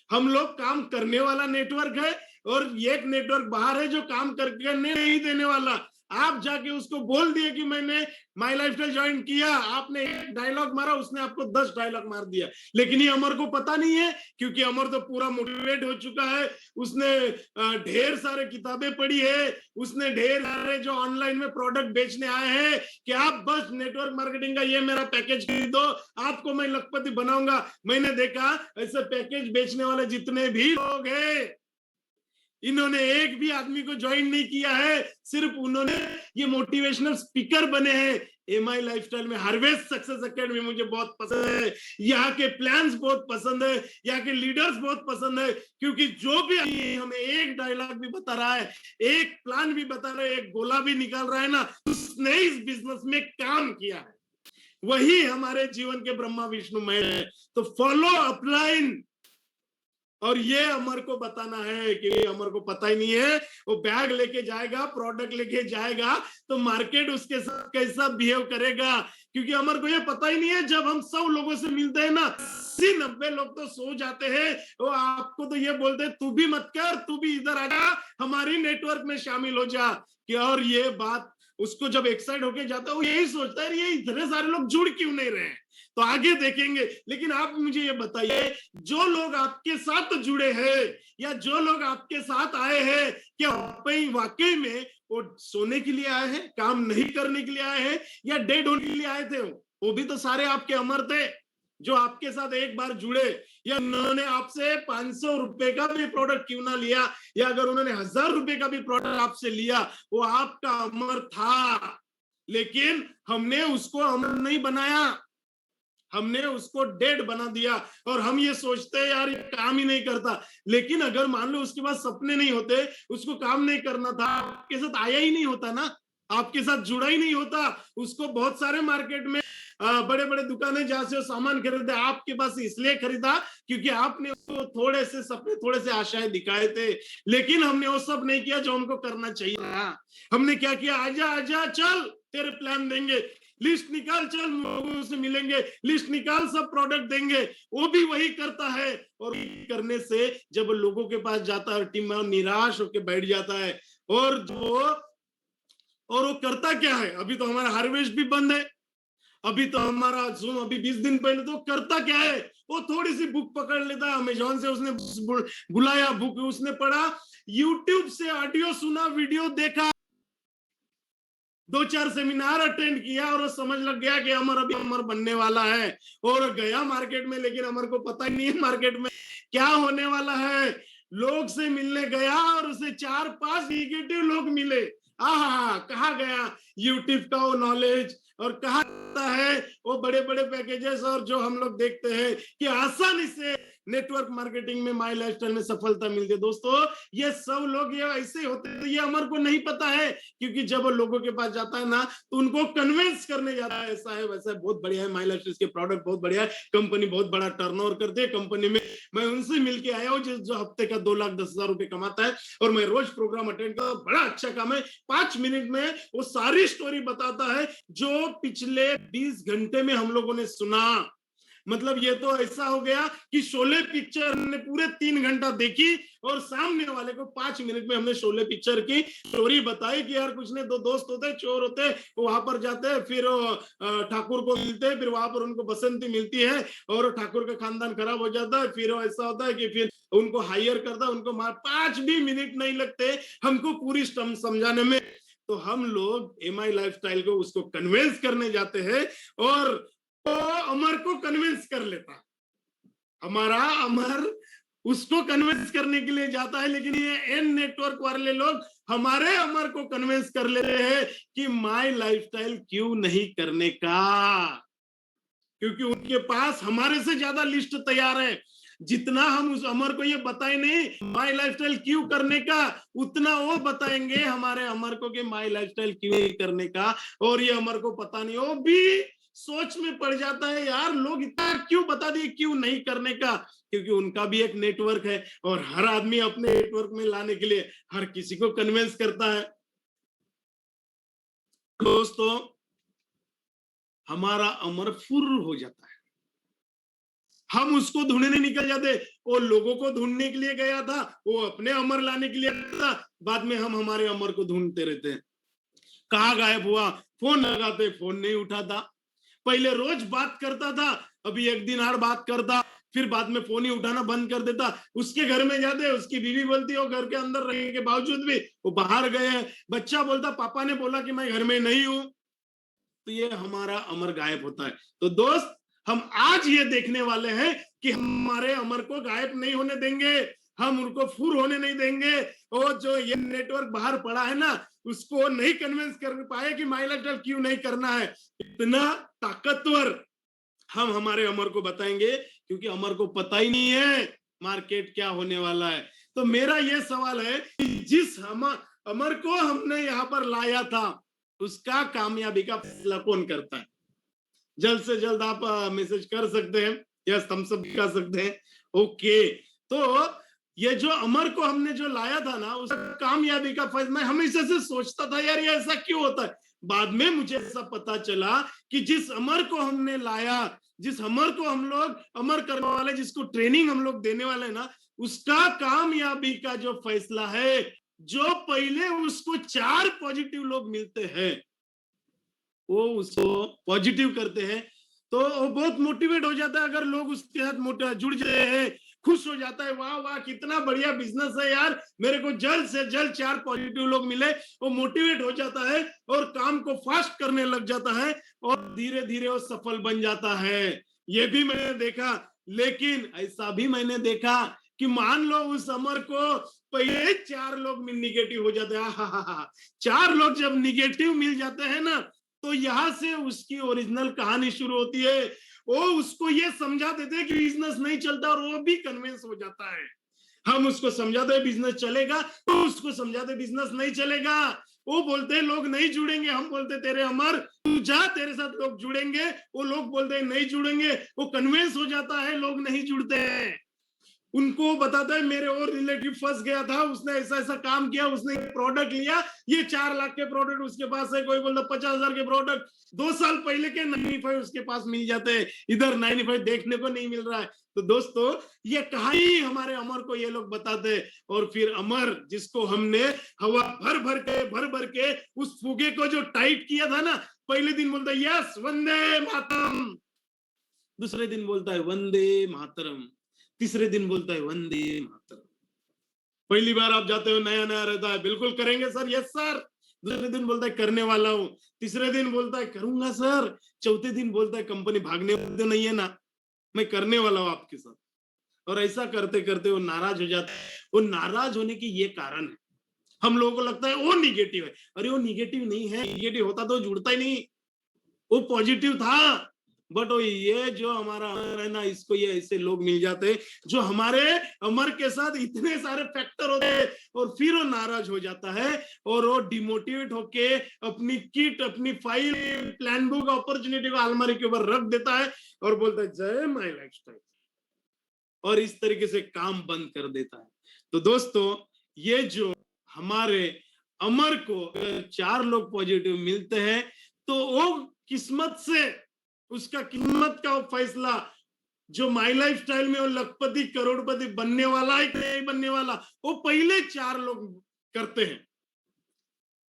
हम लोग काम करने वाला नेटवर्क है और एक नेटवर्क बाहर है जो काम करने नहीं देने वाला। आप जाके उसको बोल दिए कि मैंने माई लाइफस्टाइल ज्वाइन किया, आपने एक डायलॉग मारा, उसने आपको 10 डायलॉग मार दिया। लेकिन ये अमर को पता नहीं है, क्योंकि अमर तो पूरा मोटिवेट हो चुका है। उसने ढेर सारे किताबें पढ़ी है, उसने ढेर सारे जो ऑनलाइन में प्रोडक्ट बेचने आए हैं कि आप बस नेटवर्क मार्केटिंग का ये मेरा पैकेज खरीदो, आपको मैं लखपति बनाऊंगा। मैंने देखा ऐसे पैकेज बेचने वाले जितने भी लोग हैं, इन्होंने एक भी आदमी को ज्वाइन नहीं किया है, सिर्फ उन्होंने ये मोटिवेशनल स्पीकर बने हैं। एमआई लाइफस्टाइल में हार्वेस्ट सक्सेस एकेडमी मुझे बहुत पसंद है, यहाँ के प्लान्स बहुत पसंद है, यहाँ के लीडर्स बहुत पसंद है, क्योंकि जो भी हमें एक डायलॉग भी बता रहा है, एक प्लान भी बता रहा है, एक गोला भी निकाल रहा है ना, उसने इस बिजनेस में काम किया है। वही हमारे जीवन के ब्रह्मा विष्णु मय है। तो फॉलो अपलाइन। और ये अमर को बताना है कि अमर को पता ही नहीं है, वो बैग लेके जाएगा, प्रोडक्ट लेके जाएगा, तो मार्केट उसके साथ कैसा बिहेव करेगा, क्योंकि अमर को ये पता ही नहीं है। जब हम 100 लोगों से मिलते हैं ना, 80-90 लोग तो सो जाते हैं, वो आपको तो ये बोलते हैं तू भी मत कर, तू भी इधर आ जा, हमारी नेटवर्क में शामिल हो जा। कि और ये बात उसको जब एक्साइट होके जाता है, वो यही सोचता है ये इतने सारे लोग जुड़ क्यों नहीं रहे हैं। तो आगे देखेंगे। लेकिन आप मुझे ये बताइए, जो लोग आपके साथ जुड़े हैं या जो लोग आपके साथ आए हैं, क्या वाकई में वो सोने के लिए आए हैं, काम नहीं करने के लिए आए हैं, या डेड होने के लिए आए थे? वो भी तो सारे आपके अमर थे जो आपके साथ एक बार जुड़े। या उन्होंने आपसे 500 रुपए का भी प्रोडक्ट क्यों ना लिया, या अगर उन्होंने 1000 रुपए का भी प्रोडक्ट आपसे लिया, वो आपका अमर था, लेकिन हमने उसको अमर नहीं बनाया, हमने उसको डेड बना दिया और हम ये सोचते हैं यार ये काम ही नहीं करता। लेकिन अगर मान लो उसके पास सपने नहीं होते, उसको काम नहीं करना था, आपके साथ आया ही नहीं होता ना, आपके साथ जुड़ा ही नहीं होता, उसको बहुत सारे मार्केट में बड़े बड़े दुकानें जहां से वो सामान खरीदे, आपके पास इसलिए खरीदा क्योंकि आपने उसको थोड़े से सपने, थोड़े से आशाएं दिखाए थे। लेकिन हमने वो सब नहीं किया जो हमको करना चाहिए था। हमने क्या किया, आजा आजा चल तेरे प्लान देंगे, लिस्ट निकाल, चल लोगों से मिलेंगे, लिस्ट निकाल, सब प्रोडक्ट देंगे। वो भी वही करता है और करने से जब लोगों के पास जाता है टीम में निराश होकर बैठ जाता है। और वो करता क्या है, अभी तो हमारा हार्वेस्ट भी बंद है, अभी तो हमारा जूम अभी 20 दिन पहले, तो करता क्या है, वो थोड़ी सी बुक पकड़ लेता है अमेजोन से, उसने बुलाया, बुक उसने पढ़ा, यूट्यूब से ऑडियो सुना, वीडियो देखा, 2-4 सेमिनार अटेंड किया और वो समझ लग गया कि अमर अभी अमर बनने वाला है। और गया मार्केट में, लेकिन अमर को पता ही नहीं है मार्केट में क्या होने वाला है। लोग से मिलने गया और उसे 4-5 निगेटिव लोग मिले। कहा गया यूट्यूब का वो नॉलेज, और कहा है वो बड़े बड़े पैकेजेस, और जो हम लोग देखते हैं कि आसानी से नेटवर्क मार्केटिंग में, माई लाइफस्टाइल में सफलता मिलती है। दोस्तों ये सब लोग ये ऐसे होते हैं, ये अमर को नहीं पता है, क्योंकि जब वो लोगों के पास जाता है ना तो उनको कन्विंस करने जाता है, ऐसा है वैसा है, बहुत बढ़िया है माई लाइफस्टाइल के प्रोडक्ट, बहुत बढ़िया है, कंपनी बहुत बड़ा टर्नओवर करती है, कंपनी में मैं उनसे मिलके आया हूँ जो हफ्ते का 2,10,000 रुपए कमाता है, और मैं रोज प्रोग्राम अटेंड करता हूँ, बड़ा अच्छा काम है। 5 मिनट में वो सारी स्टोरी बताता है जो पिछले 20 घंटे में हम लोगों ने सुना। मतलब ये तो ऐसा हो गया कि शोले पिक्चर ने पूरे 3 घंटा देखी और सामने वाले को 5 मिनट में हमने शोले पिक्चर की स्टोरी बताई कि यार कुछ ने 2 दोस्त होते हैं, चोर होते हैं, वो वहां पर जाते हैं, फिर ठाकुर को मिलते हैं, फिर वहां पर उनको बसंती मिलती है और ठाकुर का खानदान खराब हो जाता है, फिर ऐसा होता है कि फिर उनको हायर करता है, उनको 5 भी मिनट नहीं लगते हमको पूरी समझाने में। तो हम लोग एमआई लाइफस्टाइल को उसको कन्विंस करने जाते हैं और वो अमर को कन्विंस कर लेता है, हमारा अमर उसको कन्विंस करने के लिए जाता है। लेकिन ये एन नेटवर्क वाले लोग हमारे अमर को कन्विंस कर लेते हैं कि माई लाइफस्टाइल क्यों नहीं करने का, क्योंकि उनके पास हमारे से ज्यादा लिस्ट तैयार है। जितना हम उस अमर को ये बताए नहीं माई लाइफस्टाइल क्यों करने का, उतना वो बताएंगे हमारे अमर को कि माई लाइफस्टाइल क्यों नहीं करने का। और ये अमर को पता नहीं, वो भी सोच में पड़ जाता है, यार लोग इतना क्यों बता दिए क्यों नहीं करने का, क्योंकि उनका भी एक नेटवर्क है और हर आदमी अपने नेटवर्क में लाने के लिए हर किसी को कन्विंस करता है। दोस्तों हमारा अमर फुर्र हो जाता है, हम उसको ढूंढने निकल जाते, वो लोगों को ढूंढने के लिए गया था, वो अपने अमर लाने के लिए था, बाद में हम हमारे अमर को ढूंढते रहते हैं। कहाँ गायब हुआ, फोन लगाते फोन नहीं उठाता, पहले रोज बात करता था, अभी एक दिन हर बात करता, फिर बाद में फोन ही उठाना बंद कर देता। उसके घर में जाते, उसकी बीवी बोलती है वो घर के अंदर रहने के बावजूद भी वो बाहर गए हैं, बच्चा बोलता पापा ने बोला कि मैं घर में नहीं हूं, तो ये हमारा अमर गायब होता है। तो दोस्त हम आज ये देखने वाले हैं कि हमारे अमर को गायब नहीं होने देंगे, हम उनको फुर होने नहीं देंगे। और जो ये नेटवर्क बाहर पड़ा है ना, उसको नहीं कन्विंस कर पाए कि माई लाइफस्टाइल क्यों नहीं करना है, इतना ताकतवर हम हमारे अमर को बताएंगे, क्योंकि अमर को पता ही नहीं है मार्केट क्या होने वाला है। तो मेरा ये सवाल है कि जिस अमर को हमने यहाँ पर लाया था, उसका कामयाबी का फैसला कौन करता है? जल्द से जल्द आप मैसेज कर सकते हैं या थम्स अप कर सकते हैं। ओके, तो ये जो अमर को हमने जो लाया था ना, उसका कामयाबी का फैसला, मैं हमेशा से सोचता था यार ये ऐसा क्यों होता है। बाद में मुझे ऐसा पता चला कि जिस अमर को हमने लाया, जिस अमर को हम लोग अमर करने वाले, जिसको ट्रेनिंग हम लोग देने वाले ना, उसका कामयाबी का जो फैसला है, जो पहले उसको 4 पॉजिटिव लोग मिलते हैं, वो उसको पॉजिटिव करते हैं, तो वो बहुत मोटिवेट हो जाता है। अगर लोग उसके साथ जुड़ जाए हैं, खुश हो जाता है, वाह वाह कितना बढ़िया बिजनेस है यार, मेरे को जल्द से जल्द 4 पॉजिटिव लोग मिले, वो मोटिवेट हो जाता है और काम को फास्ट करने लग जाता है और धीरे धीरे वो सफल बन जाता है। ये भी मैंने देखा। लेकिन ऐसा भी मैंने देखा कि मान लो उस अमर को पहले 4 लोग निगेटिव हो जाते हैं, 4 लोग जब निगेटिव मिल जाते हैं ना, तो यहां से उसकी ओरिजिनल कहानी शुरू होती है। वो उसको ये समझा देते हैं कि बिजनेस नहीं चलता और वो भी कन्विंस हो जाता है। हम उसको समझाते हैं बिजनेस चलेगा, तो उसको समझाते बिजनेस नहीं चलेगा। वो बोलते हैं लोग नहीं जुड़ेंगे, हम बोलते तेरे अमर तू जा, तेरे साथ लोग जुड़ेंगे। वो लोग बोलते हैं नहीं जुड़ेंगे, वो कन्विंस हो जाता है, लोग नहीं जुड़ते हैं। उनको बताता है मेरे और रिलेटिव फंस गया था, उसने ऐसा ऐसा काम किया, उसने प्रोडक्ट लिया, ये 4 लाख के प्रोडक्ट उसके पास है, कोई बोलता 50,000 के प्रोडक्ट 2 साल पहले के 95 उसके पास मिल जाते हैं, इधर 95 देखने को नहीं मिल रहा है। तो दोस्तों ये कहानी हमारे अमर को ये लोग बताते हैं। और फिर अमर जिसको हमने हवा भर भर के उस फुगे को जो टाइट किया था ना, पहले दिन बोलता है यस वंदे मातरम, दूसरे दिन बोलता है वंदे मातरम, तीसरे दिन बोलता है वंदे मातरम। पहली बार आप जाते हो नया नया रहता है, बिल्कुल करेंगे सर, यस सर। दूसरे दिन बोलता है करने वाला हूं, तीसरे दिन बोलता है करूंगा सर, चौथे दिन बोलता है कंपनी भागने तो नहीं है ना, मैं करने वाला हूं आपके साथ। और ऐसा करते करते वो नाराज हो जाता है। वो नाराज होने की ये कारण है, हम लोगों को लगता है वो निगेटिव है, अरे वो निगेटिव नहीं है, निगेटिव होता तो जुड़ता ही नहीं, वो पॉजिटिव था। बट ये जो हमारा अमर है ना, इसको ये ऐसे लोग मिल जाते जो हमारे अमर के साथ इतने सारे फैक्टर होते हैं, और फिर वो नाराज हो जाता है और वो डिमोटिवेट होके अपनी किट, अपनी फाइल, प्लान बुक, अपॉर्चुनिटी को अलमारी के ऊपर रख देता है और बोलता है जय माय लाइफस्टाइल, और इस तरीके से काम बंद कर देता है। तो दोस्तों ये जो हमारे अमर को 4 लोग पॉजिटिव मिलते हैं, तो वो किस्मत से उसका किस्मत का वो फैसला जो माय लाइफस्टाइल में वो लखपति करोड़पति बनने वाला है कि नहीं बनने वाला, वो पहले 4 लोग करते हैं।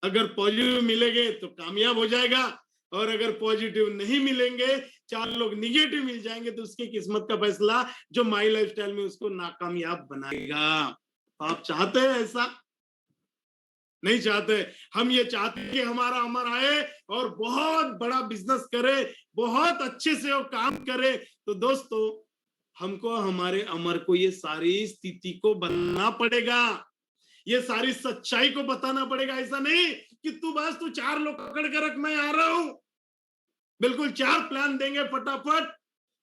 अगर पॉजिटिव मिलेंगे तो कामयाब हो जाएगा, और अगर पॉजिटिव नहीं मिलेंगे, 4 लोग निगेटिव मिल जाएंगे, तो उसकी किस्मत का फैसला जो माय लाइफस्टाइल में उसको नाकामयाब बनाएगा। तो आप चाहते हैं ऐसा? नहीं चाहते। हम ये चाहते हैं कि हमारा अमर आए और बहुत बड़ा बिजनेस करे, बहुत अच्छे से वो काम करे। तो दोस्तों हमको हमारे अमर को ये सारी स्थिति को बनना पड़ेगा, ये सारी सच्चाई को बताना पड़ेगा। ऐसा नहीं कि तू 4 लोग पकड़ के रख, मैं आ रहा हूं। बिल्कुल 4 प्लान देंगे फटाफट,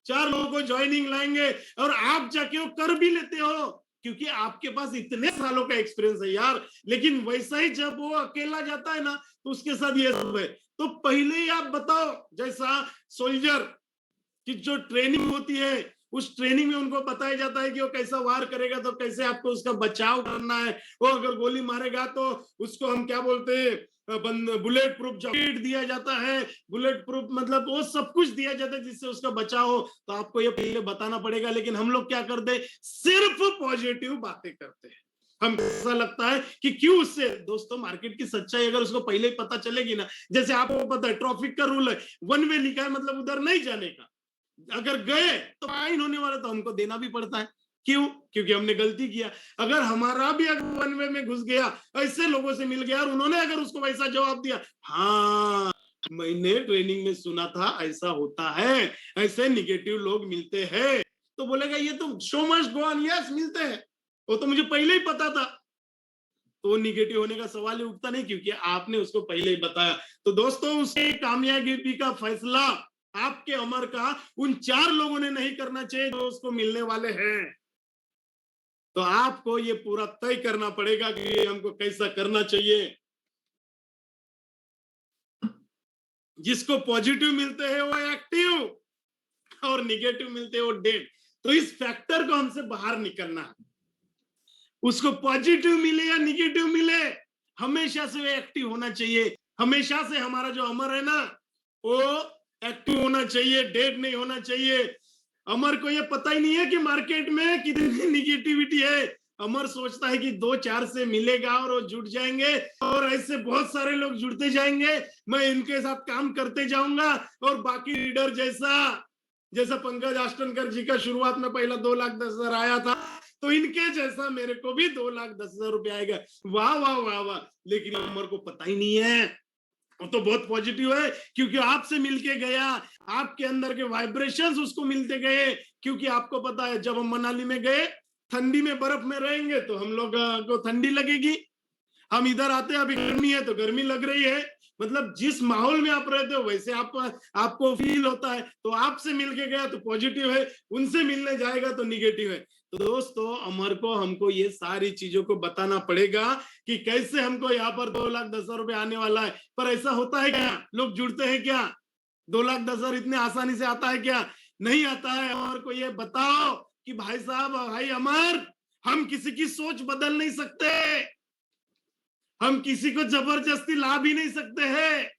4 लोगों को ज्वाइनिंग लाएंगे और आप जाके वो कर भी लेते हो, क्योंकि आपके पास इतने सालों का एक्सपीरियंस है यार। लेकिन वैसा ही जब वो अकेला जाता है ना, तो उसके साथ ये सब है। तो पहले ही आप बताओ, जैसा सोल्जर की जो ट्रेनिंग होती है, उस ट्रेनिंग में उनको बताया जाता है कि वो कैसा वार करेगा, तो कैसे आपको उसका बचाव करना है। वो अगर गोली मारेगा तो उसको हम क्या बोलते हैं, बुलेट प्रूफ जैकेट दिया जाता है, बुलेट प्रूफ मतलब वो सब कुछ दिया जाता है जिससे उसका बचाव हो। तो आपको ये पहले बताना पड़ेगा। लेकिन हम लोग क्या करते हैं, सिर्फ पॉजिटिव बातें करते हैं। हम ऐसा लगता है कि क्यों उससे, दोस्तों मार्केट की सच्चाई अगर उसको पहले ही पता चलेगी ना, जैसे आपको पता है ट्रैफिक का रूल है, 1 वे लिखा है मतलब उधर नहीं जाने का, अगर गए तो फाइन होने वाला, तो हमको देना भी पड़ता है। क्यों? क्योंकि हमने गलती किया। अगर हमारा भी अगर 1 वे में घुस गया, ऐसे लोगों से मिल गया और उन्होंने अगर उसको वैसा जवाब दिया, हाँ मैंने ट्रेनिंग में सुना था ऐसा होता है, ऐसे निगेटिव लोग मिलते हैं, तो बोलेगा ये तो show must go on, yes मिलते हैं, वो तो मुझे पहले ही पता था। तो निगेटिव होने का सवाल ही उठता नहीं, क्योंकि आपने उसको पहले ही बताया। तो दोस्तों उसके कामयाबी का फैसला आपके अमर का उन 4 लोगों ने नहीं करना चाहिए जो उसको मिलने वाले हैं। तो आपको ये पूरा तय करना पड़ेगा कि हमको कैसा करना चाहिए। जिसको पॉजिटिव मिलते हैं वो एक्टिव, और निगेटिव मिलते हैं वो डेड। तो इस फैक्टर को हमसे बाहर निकलना है। उसको पॉजिटिव मिले या निगेटिव मिले, हमेशा से वो एक्टिव होना चाहिए। हमेशा से हमारा जो अमर है ना, वो एक्टिव होना चाहिए, डेड नहीं होना चाहिए। अमर को ये पता ही नहीं है कि मार्केट में कितनी निगेटिविटी है। अमर सोचता है कि 2-4 से मिलेगा और वो जुड़ जाएंगे, और ऐसे बहुत सारे लोग जुड़ते जाएंगे, मैं इनके साथ काम करते जाऊंगा, और बाकी लीडर जैसा पंकज आष्टनकर जी का शुरुआत में पहला 2,10,000 आया था, तो इनके जैसा मेरे को भी 2,10,000 रुपया आएगा। वाह वाह वाह वाह। लेकिन अमर को पता ही नहीं है, वो तो बहुत पॉजिटिव है, क्योंकि आपसे मिलके गया, आपके अंदर के वाइब्रेशंस उसको मिलते गए। क्योंकि आपको पता है जब हम मनाली में गए, ठंडी में बर्फ में रहेंगे तो हम लोग को ठंडी लगेगी, हम इधर आते हैं अभी गर्मी है तो गर्मी लग रही है, मतलब जिस माहौल में आप रहते हो वैसे आपको फील होता है। तो आपसे मिलके गया तो पॉजिटिव है, उनसे मिलने जाएगा तो निगेटिव है। तो दोस्तों अमर को हमको ये सारी चीजों को बताना पड़ेगा कि कैसे हमको यहाँ पर 2,10,000 आने वाला है। पर ऐसा होता है क्या? लोग जुड़ते हैं क्या? 2,10,000 इतने आसानी से आता है क्या? नहीं आता है। अमर को ये बताओ कि भाई साहब, भाई अमर, हम किसी की सोच बदल नहीं सकते, हम किसी को जबरदस्ती ला भी नहीं सकते हैं।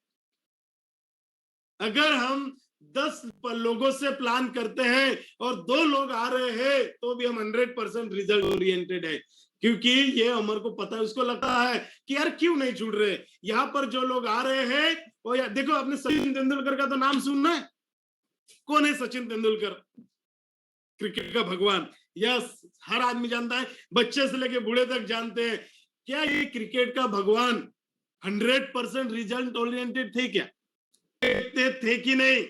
अगर हम 10 लोगों से प्लान करते हैं और 2 लोग आ रहे हैं तो भी हम 100% रिजल्ट ओरिएंटेड है। क्योंकि ये अमर को पता है, उसको लगता है कि यार क्यों नहीं जुड़ रहे। यहाँ पर जो लोग आ रहे हैं वो देखो, आपने सचिन तेंदुलकर का तो नाम सुनना है। कौन है सचिन तेंदुलकर? क्रिकेट का भगवान। यस, हर आदमी जानता है, बच्चे से लेके बूढ़े तक जानते हैं। क्या ये क्रिकेट का भगवान 100% रिजल्ट ओरिएंटेड थे क्या? थे कि नहीं?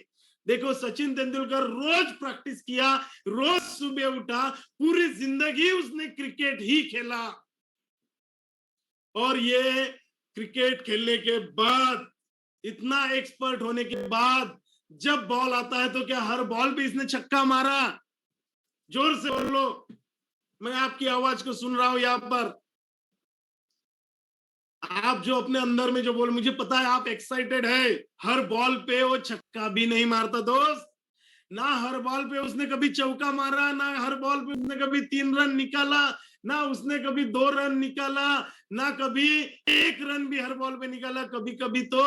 देखो सचिन तेंदुलकर रोज प्रैक्टिस किया, रोज सुबह उठा, पूरी जिंदगी उसने क्रिकेट ही खेला। और ये क्रिकेट खेलने के बाद, इतना एक्सपर्ट होने के बाद, जब बॉल आता है तो क्या हर बॉल पे इसने छक्का मारा? जोर से बोलो, मैं आपकी आवाज को सुन रहा हूं। यहाँ पर आप जो अपने अंदर में जो बोल, मुझे पता है आप एक्साइटेड है। हर बॉल पे वो छक्का भी नहीं मारता दोस्त। ना हर बॉल पे उसने कभी चौका मारा, ना हर बॉल पे उसने कभी 3 रन निकाला, ना उसने कभी 2 रन निकाला, ना कभी 1 रन भी हर बॉल पे निकाला। कभी कभी तो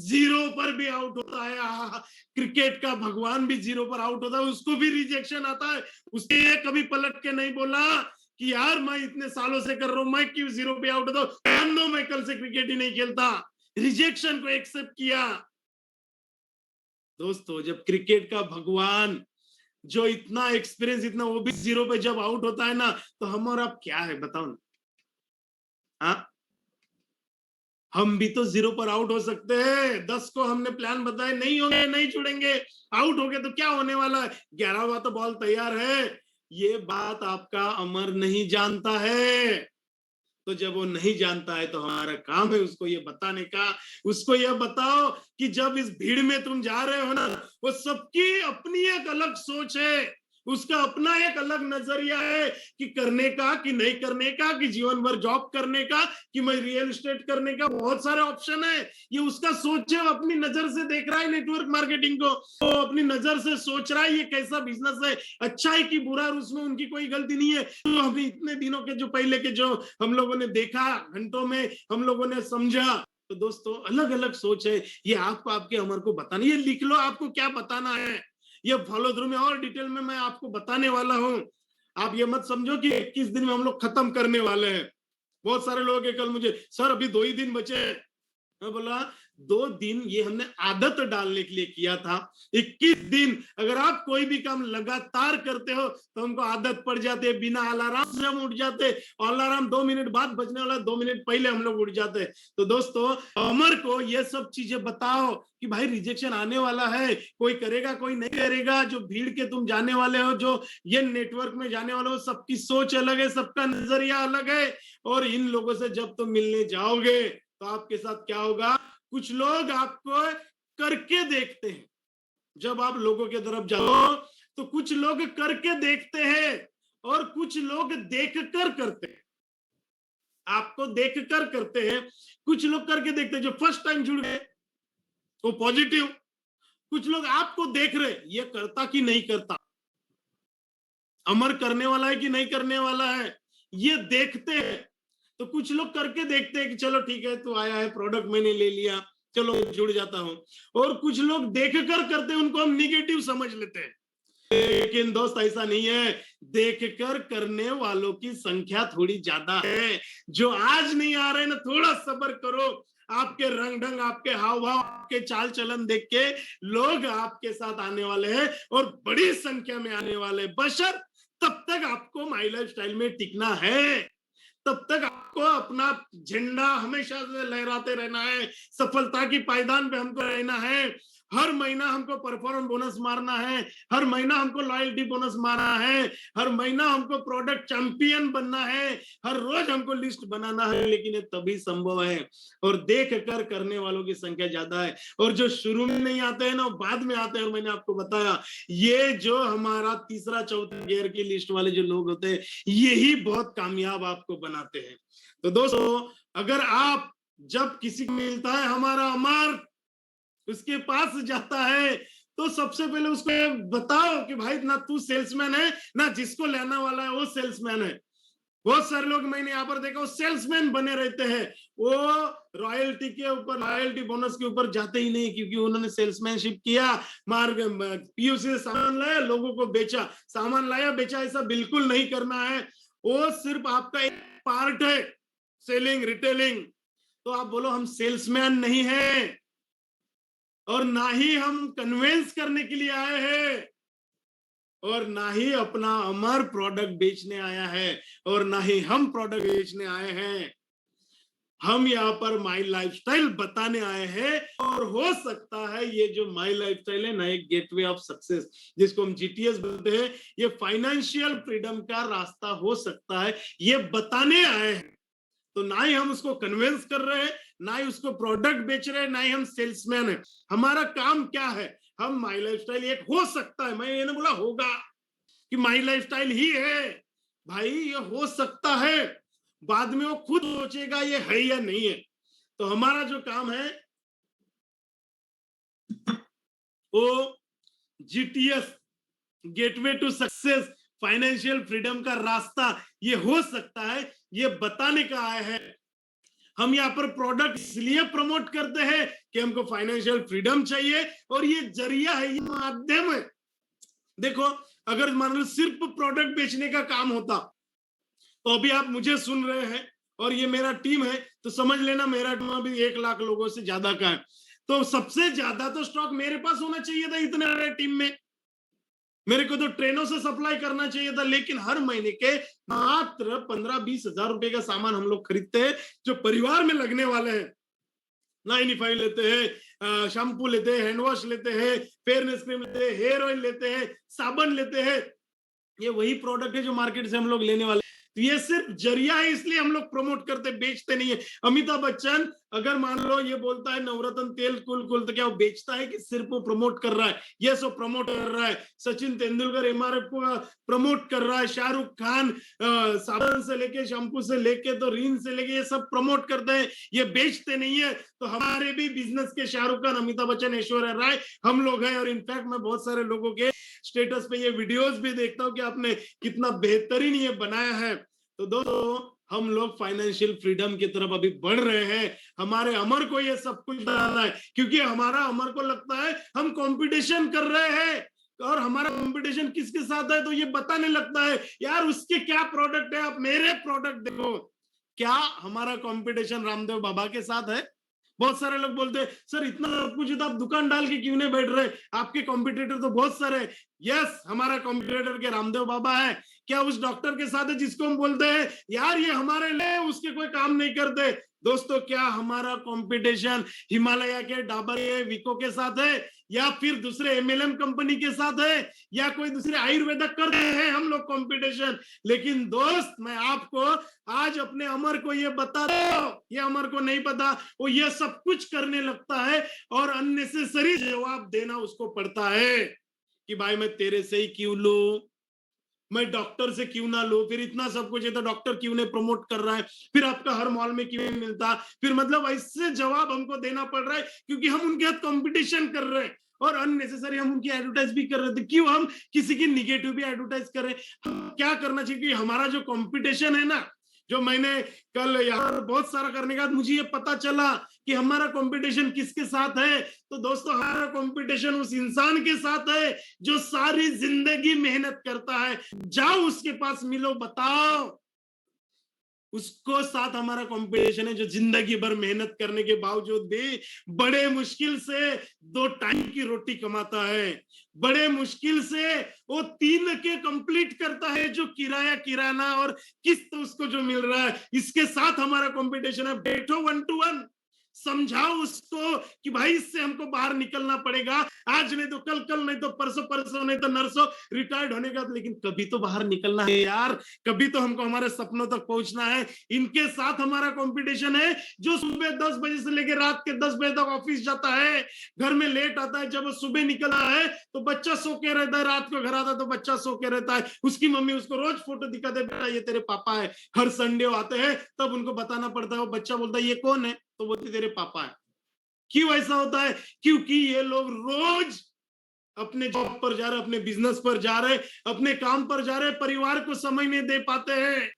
0 पर भी आउट होता है। क्रिकेट का भगवान भी 0 पर आउट होता है, उसको भी रिजेक्शन आता है। उसने कभी पलट के नहीं बोला कि यार मैं इतने सालों से कर रहा हूं, मैं क्यों 0 पे आउट होता हूं, मैं कल से क्रिकेट ही नहीं खेलता। रिजेक्शन को एक्सेप्ट किया। दोस्तों जब क्रिकेट का भगवान जो इतना एक्सपीरियंस, इतना, वो भी 0 पे जब आउट होता है ना, तो हम और आप क्या है बताओ ना। हाँ, हम भी तो 0 पर आउट हो सकते हैं। 10 को हमने प्लान बताए, नहीं होंगे, नहीं जुड़ेंगे, आउट हो गए तो क्या होने वाला है? 11वां तो बॉल तैयार है। ये बात आपका अमर नहीं जानता है। तो जब वो नहीं जानता है तो हमारा काम है उसको ये बताने का। उसको ये बताओ कि जब इस भीड़ में तुम जा रहे हो ना, वो सबकी अपनी एक अलग सोच है, उसका अपना एक अलग नजरिया है कि करने का कि नहीं करने का, कि जीवन भर जॉब करने का, कि मैं रियल एस्टेट करने का। बहुत सारे ऑप्शन है। ये उसका सोच है, वो अपनी नजर से देख रहा है नेटवर्क मार्केटिंग को, वो अपनी नजर से सोच रहा है ये कैसा बिजनेस है, अच्छा है कि बुरा, और उसमें उनकी कोई गलती नहीं है। तो अभी इतने दिनों के जो पहले के जो हम लोगों ने देखा, घंटों में हम लोगों ने समझा। तो दोस्तों अलग अलग सोच है। ये आपको आपके अमर को बताना, ये लिख लो आपको क्या बताना है। ये फॉलो थ्रू में और डिटेल में मैं आपको बताने वाला हूं। आप ये मत समझो कि 21 दिन में हम लोग खत्म करने वाले हैं। बहुत सारे लोग कल मुझे, सर अभी 2 ही दिन बचे हैं। मैं बोला 2 दिन ये हमने आदत डालने के लिए किया था। 21 दिन अगर आप कोई भी काम लगातार करते हो तो हमको आदत पड़ जाती है। बिना अलार्म से हम उठ जाते, अलार्म 2 मिनट बाद बजने वाला, 2 मिनट पहले हम लोग उठ जाते। तो दोस्तों अमर को ये सब चीजें बताओ कि भाई रिजेक्शन आने वाला है, कोई करेगा कोई नहीं करेगा। जो भीड़ के तुम जाने वाले हो, जो ये नेटवर्क में जाने वाले हो, सबकी सोच अलग है, सबका नजरिया अलग है। और इन लोगों से जब तुम मिलने जाओगे तो आपके साथ क्या होगा? कुछ लोग आपको करके देखते हैं। जब आप लोगों के तरफ जाओ तो कुछ लोग करके देखते हैं और कुछ लोग देखकर करते हैं। आपको देखकर करते हैं, कुछ लोग करके देखते हैं। जो फर्स्ट टाइम जुड़ गए वो पॉजिटिव, कुछ लोग आपको देख रहे ये करता कि नहीं करता, अमर करने वाला है कि नहीं करने वाला है, ये देखते हैं। तो कुछ लोग करके देखते हैं कि चलो ठीक है, तो आया है, प्रोडक्ट मैंने ले लिया, चलो जुड़ जाता हूं। और कुछ लोग देखकर करते हैं, उनको हम निगेटिव समझ लेते हैं। लेकिन दोस्त ऐसा नहीं है। देखकर करने वालों की संख्या थोड़ी ज्यादा है। जो आज नहीं आ रहे ना, थोड़ा सब्र करो। आपके रंग ढंग, आपके हाव भाव, आपके चाल चलन देख के लोग आपके साथ आने वाले हैं और बड़ी संख्या में आने वाले। बशर्ते तब तक आपको माई लाइफ स्टाइल में टिकना है, तब तक आपको अपना झंडा हमेशा से लहराते रहना है, सफलता की पायदान पे हमको रहना है। हर महीना हमको परफॉर्मेंस बोनस मारना है, हर महीना हमको लॉयल्टी बोनस मारना है, हर महीना हमको प्रोडक्ट चैंपियन बनना है, हर रोज हमको लिस्ट बनाना है। लेकिन ये तभी संभव है और देख कर करने वालों की संख्या ज्यादा है, और जो शुरू में नहीं आते हैं ना वो बाद में आते हैं। और मैंने आपको बताया ये जो हमारा तीसरा चौथा गियर की लिस्ट वाले जो लोग होते हैं यही बहुत कामयाब आपको बनाते हैं। तो दोस्तों, अगर आप जब किसी को मिलता है हमारा अमर उसके पास जाता है तो सबसे पहले उसको बताओ कि भाई ना तू सेल्समैन है ना जिसको लेने वाला है वो सेल्समैन है। बहुत सारे लोग मैंने यहाँ पर देखा वो सेल्समैन बने रहते हैं, वो रॉयल्टी के ऊपर रॉयल्टी बोनस के ऊपर जाते ही नहीं, क्योंकि उन्होंने सेल्समैनशिप किया, मार्ग पीयूसी से सामान लाया, लोगों को बेचा, सामान लाया बेचा, ऐसा बिल्कुल नहीं करना है। वो सिर्फ आपका एक पार्ट है सेलिंग रिटेलिंग। तो आप बोलो हम सेल्समैन नहीं है और ना ही हम कन्वेंस करने के लिए आए हैं और ना ही अपना अमर प्रोडक्ट बेचने आया है और ना ही हम प्रोडक्ट बेचने आए हैं। हम यहाँ पर माई लाइफस्टाइल बताने आए हैं और हो सकता है ये जो माई लाइफस्टाइल है ना एक गेटवे ऑफ सक्सेस जिसको हम जीटीएस बोलते हैं, ये फाइनेंशियल फ्रीडम का रास्ता हो सकता है, ये बताने आए हैं। तो ना ही हम उसको कन्विंस कर रहे हैं, ना ही उसको प्रोडक्ट बेच रहे हैं, ना ही हम सेल्समैन है। हमारा काम क्या है, हम माई लाइफस्टाइल एक हो सकता है, मैं ये नहीं बोला होगा कि माई लाइफस्टाइल ही है, भाई ये हो सकता है, बाद में वो खुद सोचेगा ये है या नहीं है। तो हमारा जो काम है वो GTS gateway to success financial freedom का रास्ता ये हो सकता है, ये बताने का आया है। हम यहाँ पर प्रोडक्ट इसलिए प्रमोट करते हैं कि हमको फाइनेंशियल फ्रीडम चाहिए और ये जरिया है, ये माध्यम है। देखो अगर मान लो सिर्फ प्रोडक्ट बेचने का काम होता तो अभी आप मुझे सुन रहे हैं और ये मेरा टीम है, तो समझ लेना मेरा टीम अभी 1 लाख लोगों से ज्यादा का है। तो सबसे ज्यादा तो स्टॉक मेरे पास होना चाहिए था इतने बड़े टीम में, मेरे को तो ट्रेनों से सप्लाई करना चाहिए था। लेकिन हर महीने के मात्र 15-20 हजार रुपए का सामान हम लोग खरीदते हैं जो परिवार में लगने वाले हैं। 95 लेते हैं, शैम्पू लेते हैं, हैंड वॉश लेते हैं, फेयरनेस क्रीम लेते हैं, हेयर ऑयल लेते हैं, साबुन लेते हैं। ये वही प्रोडक्ट है जो मार्केट से हम लोग लेने वाले। तो ये सिर्फ जरिया है, इसलिए हम लोग प्रमोट करते, बेचते नहीं है। अमिताभ बच्चन अगर मान लो ये बोलता है नवरत्न तेल कुल तो क्या वो बेचता है कि सिर्फ वो प्रमोट कर रहा है? यस वो प्रमोट कर रहा है। सचिन तेंदुलकर एमआरएफ को प्रमोट कर रहा है, शाहरुख खान साबुन से लेके शैम्पू से लेके तो रीन से लेके ये सब प्रमोट करते हैं, ये बेचते नहीं है। तो हमारे भी बिजनेस के शाहरुख खान, अमिताभ बच्चन, ऐश्वर्या राय हम लोग हैं। और इनफैक्ट मैं बहुत सारे लोगों के स्टेटस पे ये वीडियोस भी देखता हूँ कि आपने कितना बेहतरीन ये बनाया है। तो दोस्तों हम लोग फाइनेंशियल फ्रीडम की तरफ अभी बढ़ रहे हैं। हमारे अमर को ये सब कुछ बताना है क्योंकि हमारा अमर को लगता है हम कंपटीशन कर रहे हैं और हमारा कंपटीशन किसके साथ है, तो ये बताने लगता है यार उसके क्या प्रोडक्ट है, आप मेरे प्रोडक्ट देखो। क्या हमारा कंपटीशन रामदेव बाबा के साथ है? बहुत सारे लोग बोलते हैं सर इतना सब कुछ तो आप दुकान डाल के क्यों नहीं बैठ रहे, आपके कॉम्पिटिटर तो बहुत सारे हैं। यस हमारा कॉम्पिटिटर के रामदेव बाबा है। क्या उस डॉक्टर के साथ है जिसको हम बोलते हैं यार ये हमारे लिए उसके कोई काम नहीं करते? दोस्तों क्या हमारा कंपटीशन हिमालय के डाबर विको के साथ है या फिर दूसरे एमएलएम कंपनी के साथ है या कोई दूसरे आयुर्वेदक कर रहे हैं हम लोग कंपटीशन? लेकिन दोस्त मैं आपको आज अपने अमर को ये बता दो, ये अमर को नहीं पता, वो ये सब कुछ करने लगता है और अननेसेसरी जवाब देना उसको पड़ता है कि भाई मैं तेरे से ही क्यों लूं, मैं डॉक्टर से क्यों ना लूं, फिर इतना सब कुछ है तो डॉक्टर क्यों नहीं प्रमोट कर रहा है, फिर आपका हर मॉल में क्यों नहीं मिलता, फिर मतलब ऐसे जवाब हमको देना पड़ रहा है क्योंकि हम उनके साथ कंपटीशन कर रहे हैं और अननेसेसरी हम उनकी एडवर्टाइज भी कर रहे थे। क्यों हम किसी की निगेटिव भी एडवर्टाइज कर रहे हैं? हम क्या करना चाहिए कि हमारा जो कंपटीशन है ना, जो मैंने कल यहाँ बहुत सारा करने के बाद मुझे ये पता चला कि हमारा कंपटीशन किसके साथ है। तो दोस्तों हमारा कंपटीशन उस इंसान के साथ है जो सारी जिंदगी मेहनत करता है। जाओ उसके पास मिलो, बताओ उसको साथ हमारा कंपटीशन है जो जिंदगी भर मेहनत करने के बावजूद भी बड़े मुश्किल से 2 टाइम की रोटी कमाता है, बड़े मुश्किल से वो 3 के कंप्लीट करता है जो किराया किराना और किस्त उसको जो मिल रहा है। इसके साथ हमारा कंपटीशन है। बैठो 1 to 1, समझाओ उसको कि भाई इससे हमको बाहर निकलना पड़ेगा, आज नहीं तो कल, कल नहीं तो परसों, परसों नहीं तो नरसों रिटायर्ड होने का, लेकिन कभी तो बाहर निकलना है यार, कभी तो हमको हमारे सपनों तक पहुंचना है। इनके साथ हमारा कंपटीशन है जो सुबह 10 बजे से लेकर रात के 10 बजे तक ऑफिस जाता है, घर में लेट आता है, जब सुबह निकला है तो बच्चा सो के रहता है, रात को घर आता है तो बच्चा सो के रहता है, उसकी मम्मी उसको रोज फोटो दिखाते, बेटा ये तेरे पापा है, हर संडे आते हैं तब उनको बताना पड़ता है, वो बच्चा बोलता है ये कौन है, तो बोलते तेरे पापा है। क्यों ऐसा होता है? क्योंकि ये लोग रोज अपने जॉब पर जा रहे, अपने बिजनेस पर जा रहे, अपने काम पर जा रहे, परिवार को समय नहीं दे पाते हैं।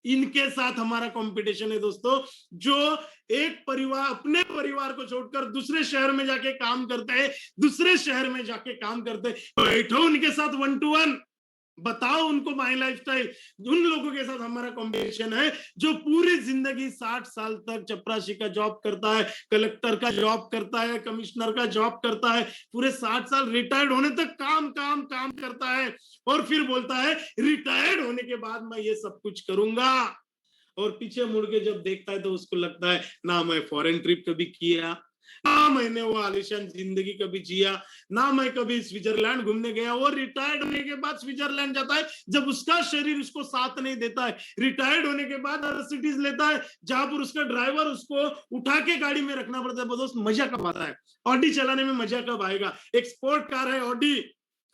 इनके साथ हमारा कंपटीशन है दोस्तों, जो एक परिवार, अपने परिवार को छोड़कर दूसरे शहर में जाके काम करते हैं, दूसरे शहर में जाके काम करते हैं। बैठो उनके साथ 1 to 1, बताओ उनको माई लाइफस्टाइल। उन लोगों के साथ हमारा कॉम्पिटिशन है जो पूरी जिंदगी 60 साल तक चपरासी का जॉब करता है, कलेक्टर का जॉब करता है, कमिश्नर का जॉब करता है, पूरे 60 साल रिटायर्ड होने तक काम काम काम करता है, और फिर बोलता है रिटायर्ड होने के बाद मैं ये सब कुछ करूंगा। और पीछे मुड़ के जब देखता है तो उसको लगता है ना मैं फॉरेन ट्रिप कभी किया, ना मैंने वो आलिशान जिंदगी कभी जिया, ना मैं कभी स्विट्जरलैंड घूमने गया। वो रिटायर्ड होने के बाद स्विट्जरलैंड जाता है जब उसका शरीर उसको साथ नहीं देता है, रिटायर्ड होने के बाद सिटीज लेता है जहां पर उसका ड्राइवर उसको उठा के गाड़ी में रखना पड़ता है। दोस्त मजा कब आता है? ऑडी चलाने में मजा कब आएगा? एक स्पोर्ट कार है ऑडी,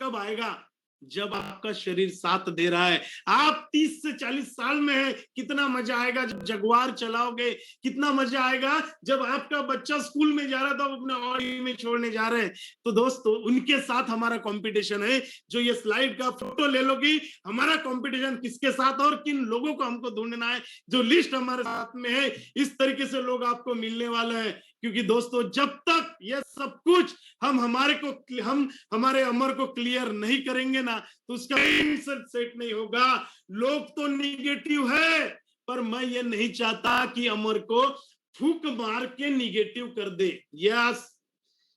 कब आएगा? जब आपका शरीर साथ दे रहा है। आप 30 से 40 साल में है, कितना मजा आएगा जब जगुआर चलाओगे, कितना मजा आएगा जब आपका बच्चा स्कूल में जा रहा था, अपने ऑडी में छोड़ने जा रहे हैं। तो दोस्तों उनके साथ हमारा कंपटीशन है। जो ये स्लाइड का फोटो ले लोगी, हमारा कंपटीशन किसके साथ और किन लोगों को हमको ढूंढना है, जो लिस्ट हमारे साथ में है, इस तरीके से लोग आपको मिलने वाले हैं। क्योंकि दोस्तों जब तक ये सब कुछ हम हमारे अमर को क्लियर नहीं करेंगे ना, तो उसका सेट नहीं होगा। लोग तो निगेटिव है, पर मैं ये नहीं चाहता कि अमर को फूक मार के निगेटिव कर दे। यस,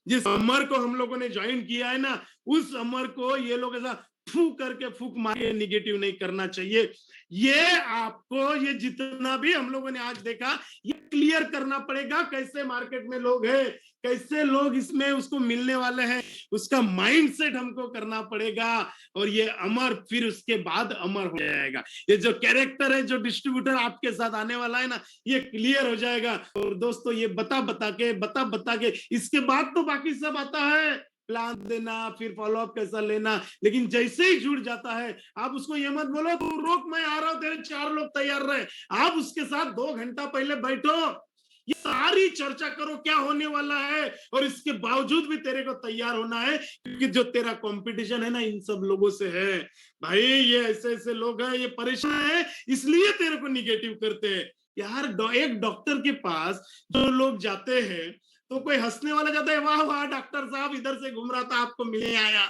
जिस अमर को हम लोगों ने ज्वाइन किया है ना, उस अमर को ये लोग ऐसा फूक करके फूक मार के निगेटिव नहीं करना चाहिए। ये आपको, ये जितना भी हम लोगों ने आज देखा, ये क्लियर करना पड़ेगा कैसे मार्केट में लोग हैं, कैसे लोग इसमें उसको मिलने वाले हैं, उसका माइंडसेट हमको करना पड़ेगा। और ये अमर फिर उसके बाद अमर हो जाएगा। ये जो कैरेक्टर है, जो डिस्ट्रीब्यूटर आपके साथ आने वाला है ना, ये क्लियर हो जाएगा। और दोस्तों ये बता बता के इसके बाद तो बाकी सब आता है, प्लान देना, फिर फॉलोअप कैसा लेना। लेकिन जैसे ही जुड़ जाता है, आप उसको ये मत बोलो तू रोक मैं आ रहा हूं, तेरे 4 लोग तैयार रहे। आप उसके साथ 2 घंटा पहले बैठो, ये सारी चर्चा करो क्या होने वाला है, और इसके बावजूद भी तेरे को तैयार होना है, क्योंकि जो तेरा कंपटीशन है ना इन सब लोगों से है। भाई ये ऐसे ऐसे लोग हैं, ये परेशान है, इसलिए तेरे को निगेटिव करते हैं यार। एक डॉक्टर के पास जो लोग जाते हैं तो कोई हंसने वाला जाता है, वाह वाह डॉक्टर साहब इधर से घूम रहा था आपको मिलने आया,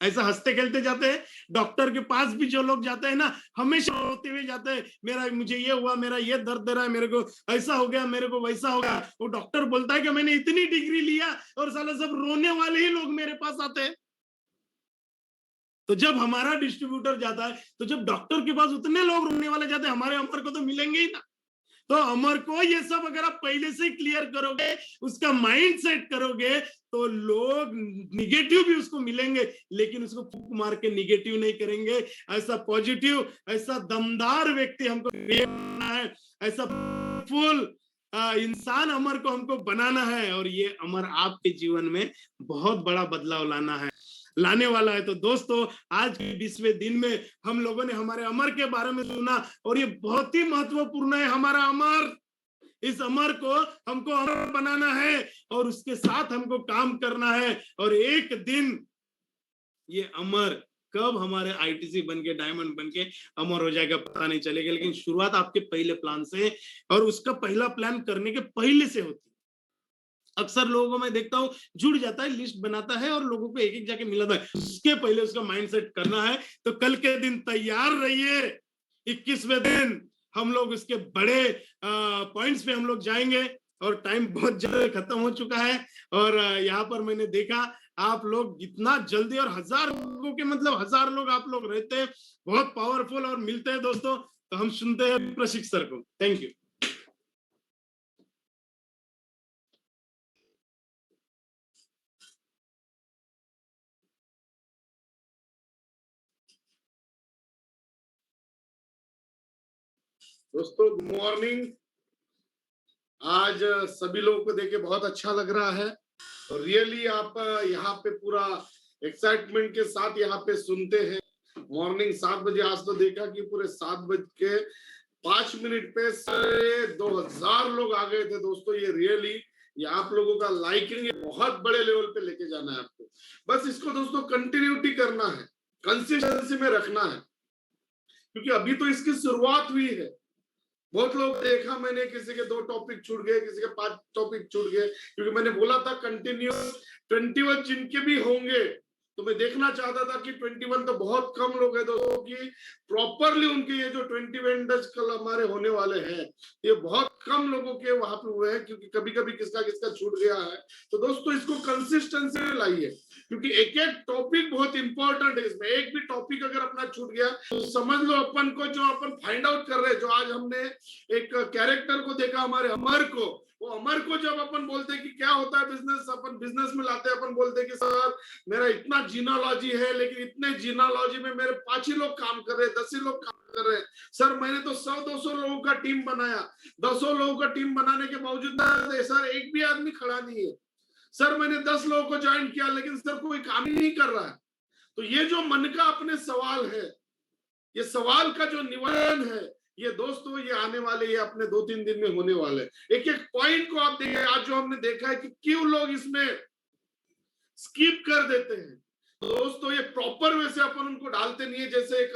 ऐसा हंसते खेलते जाते हैं। डॉक्टर के पास भी जो लोग जाते हैं ना, हमेशा रोते हुए जाते हैं, मुझे ये हुआ, मेरा ये दर्द दे रहा है, मेरे को ऐसा हो गया, मेरे को वैसा हो गया। वो डॉक्टर बोलता है कि मैंने इतनी डिग्री लिया और साला सब रोने वाले ही लोग मेरे पास आते हैं। तो जब हमारा डिस्ट्रीब्यूटर जाता है, तो जब डॉक्टर के पास उतने लोग रोने वाले जाते हैं, हमारे अमर को तो मिलेंगे ही ना। तो अमर को ये सब अगर आप पहले से क्लियर करोगे, उसका माइंड सेट करोगे, तो लोग निगेटिव भी उसको मिलेंगे, लेकिन उसको फूक मार के निगेटिव नहीं करेंगे। ऐसा पॉजिटिव, ऐसा दमदार व्यक्ति हमको बनाना है, ऐसा फुल इंसान अमर को हमको बनाना है। और ये अमर आपके जीवन में बहुत बड़ा बदलाव लाने वाला है। तो दोस्तों आज के 20वें दिन में हम लोगों ने हमारे अमर के बारे में सुना, और ये बहुत ही महत्वपूर्ण है हमारा अमर। इस अमर को हमको अमर बनाना है और उसके साथ हमको काम करना है। और एक दिन ये अमर कब हमारे आईटीसी बन के, डायमंड बन के अमर हो जाएगा पता नहीं चलेगा, लेकिन शुरुआत आपके पहले प्लान से, और उसका पहला प्लान करने के पहले से होती है। अक्सर लोगों को मैं देखता हूँ जुड़ जाता है, लिस्ट बनाता है और लोगों को एक एक जाके मिलाता है, उसके पहले उसका माइंडसेट करना है। तो कल के दिन तैयार रहिए, 21वें दिन हम लोग उसके बड़े पॉइंट्स पे हम लोग जाएंगे। और टाइम बहुत जल्दी खत्म हो चुका है, और यहाँ पर मैंने देखा आप लोग इतना जल्दी, और 1000 लोगों के मतलब 1000 लोग आप लोग रहते हैं, बहुत पावरफुल और मिलते हैं दोस्तों। तो हम सुनते हैं प्रशिक्षक को। Thank you. दोस्तों गुड मॉर्निंग। आज सभी लोगों को देख के बहुत अच्छा लग रहा है और रियली आप यहाँ पे पूरा एक्साइटमेंट के साथ यहाँ पे सुनते हैं। मॉर्निंग 7 बजे आज तो देखा कि पूरे 7:05 पे 2,500 लोग आ गए थे। दोस्तों ये रियली ये आप लोगों का लाइकिंग बहुत बड़े लेवल पे लेके जाना है आपको। बस इसको दोस्तों कंटिन्यूटी करना है, कंसिस्टेंसी में रखना है, क्योंकि अभी तो इसकी शुरुआत हुई है। बहुत लोग देखा मैंने, किसी के 2 टॉपिक छूट गए, किसी के 5 टॉपिक छूट गए, क्योंकि मैंने बोला था कंटिन्यूस 21 जिनके भी होंगे तो मैं देखना चाहता था कि 21 तो बहुत कम लोग हैं दोस्तों की प्रॉपरली उनके ये जो 21 डेज कल हमारे होने वाले हैं ये बहुत कम लोगों के वहां पे हुए हैं, क्योंकि कभी कभी किसका किसका छूट गया है। तो दोस्तों इसको कंसिस्टेंसी में लाइए, क्योंकि एक एक टॉपिक बहुत इंपॉर्टेंट है। इसमें एक भी टॉपिक अगर अपना छूट गया तो समझ लो अपन को जो अपन फाइंड आउट कर रहे हैं, जो आज हमने एक कैरेक्टर को देखा हमारे अमर को, वो अमर को जब अपन बोलते हैं कि क्या होता है बिजनेस, अपन बिजनेस में लाते हैं, अपन बोलते हैं कि सर मेरा इतना जीनोलॉजी है, लेकिन इतने जीनोलॉजी में मेरे 5 ही लोग काम कर रहे हैं, 10 ही लोग काम कर रहे हैं। सर मैंने तो 100-200 लोगों का टीम बनाया, 200 लोगों का टीम बनाने के बावजूद सर एक भी आदमी खड़ा नहीं है। सर मैंने 10 लोगों को ज्वाइन किया, लेकिन सर कोई काम ही नहीं कर रहा है। तो ये जो मन का अपने सवाल है, ये सवाल का जो निवारण है, ये दोस्तों ये आने वाले ये अपने 2-3 दिन में होने वाले। एक एक पॉइंट को आप देखिए, आज जो हमने देखा है कि क्यों लोग इसमें स्किप कर देते हैं। दोस्तों ये प्रॉपर वे से अपन उनको डालते नहीं है। जैसे एक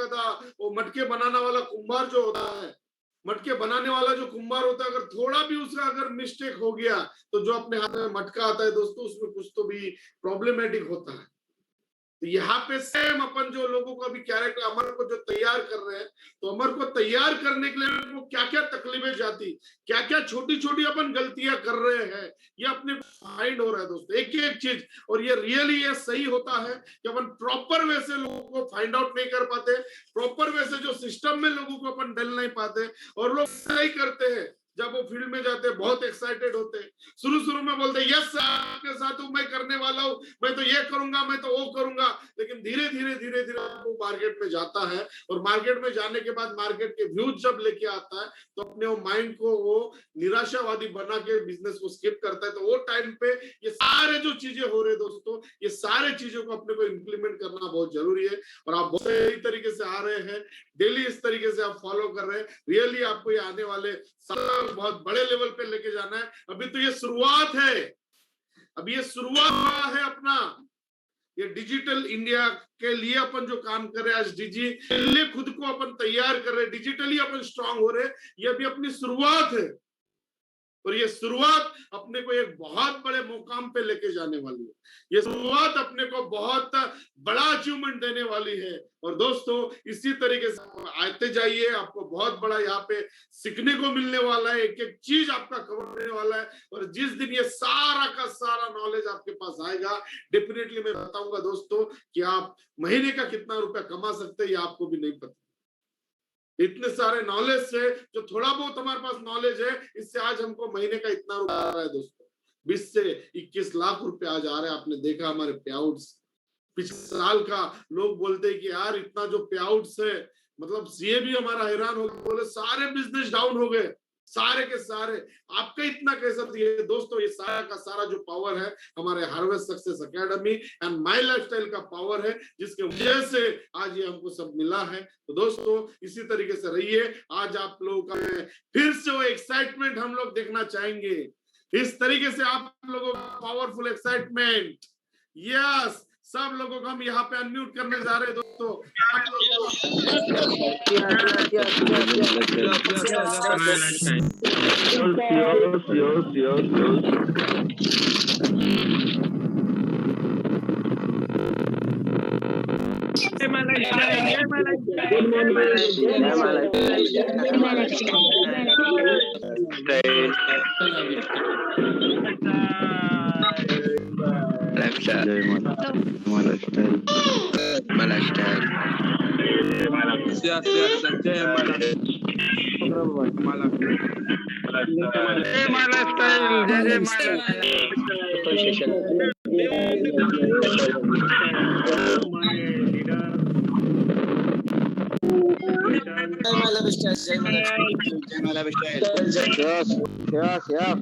वो मटके बनाने वाला कुंभार जो होता है, मटके बनाने वाला जो कुंभार होता है, अगर थोड़ा भी उसका अगर मिस्टेक हो गया तो जो अपने हाथ में मटका आता है दोस्तों उसमें कुछ तो भी प्रॉब्लमेटिक होता है। तो यहाँ पे सेम अपन जो लोगों को अभी कैरेक्टर अमर को जो तैयार कर रहे हैं, तो अमर को तैयार करने के लिए वो क्या क्या तकलीफें जाती, क्या क्या छोटी छोटी अपन गलतियां कर रहे हैं, ये अपने फाइंड हो रहा है दोस्तों एक एक चीज। और ये रियली ये सही होता है कि अपन प्रॉपर वे से लोगों को फाइंड आउट नहीं कर पाते, प्रॉपर वे से जो सिस्टम में लोगों को अपन डल नहीं पाते, और लोग सही करते हैं जब वो फील्ड में जाते हैं बहुत एक्साइटेड होते हैं, शुरू में बोलते हैं यस आपके साथ हूं, मैं करने वाला हूं, मैं तो ये करूंगा, मैं तो वो करूंगा। लेकिन धीरे धीरे वो मार्केट में जाता है, और मार्केट में जाने के बाद मार्केट के व्यूज जब लेके आता है तो अपने वो माइंड को वो निराशावादी बना के बिजनेस को स्किप करता है। तो वो टाइम पे ये सारे जो चीजें हो रहे दोस्तों, ये सारे चीजों को अपने को इम्प्लीमेंट करना बहुत जरूरी है। और आप बहुत सही तरीके से आ रहे हैं, डेली इस तरीके से आप फॉलो कर रहे हैं। रियली आपको ये आने वाले बहुत बड़े लेवल पे लेके जाना है। अभी तो ये शुरुआत है, अभी ये शुरुआत हुआ है अपना ये डिजिटल इंडिया के लिए अपन जो काम कर रहे हैं, आज डिजिटली खुद को अपन तैयार कर रहे हैं, डिजिटली अपन स्ट्रांग हो रहे हैं। ये अभी अपनी शुरुआत है, और ये शुरुआत अपने को एक बहुत बड़े मुकाम पे लेके जाने वाली है। ये शुरुआत अपने को बहुत बड़ा अचीवमेंट देने वाली है। और दोस्तों इसी तरीके से आते जाइए, आपको बहुत बड़ा यहाँ पे सीखने को मिलने वाला है, एक एक चीज आपका कवर होने वाला है। और जिस दिन ये सारा का सारा नॉलेज आपके पास आएगा, डेफिनेटली मैं बताऊंगा दोस्तों कि आप महीने का कितना रुपया कमा सकते हैं ये आपको भी नहीं पता। इतने सारे नॉलेज से जो थोड़ा बहुत हमारे पास नॉलेज है, इससे आज हमको महीने का इतना रुपया आ रहा है दोस्तों, 20 से 21 लाख रुपए आज आ रहे हैं। आपने देखा हमारे पे आउट्स पिछले साल का, लोग बोलते हैं कि यार इतना जो पे आउट्स है, मतलब सीए भी हमारा हैरान हो गया, बोले सारे बिजनेस डाउन हो गए, सारे के सारे, आपका इतना कैसा दिए। दोस्तों ये सारा का सारा जो पावर है हमारे harvest success academy and my lifestyle का पावर है, जिसके वजह से आज ये हमको सब मिला है। तो दोस्तों इसी तरीके से रहिए। आज आप लोगों का फिर से वो एक्साइटमेंट हम लोग देखना चाहेंगे, इस तरीके से आप लोगों का पावरफुल एक्साइटमेंट। यस, सब लोगों को हम यहाँ पे अनम्यूट करने जा रहे हैं दोस्तों।
जय माला विष्टा जय माला विष्टा
Yes, yes,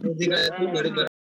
yes.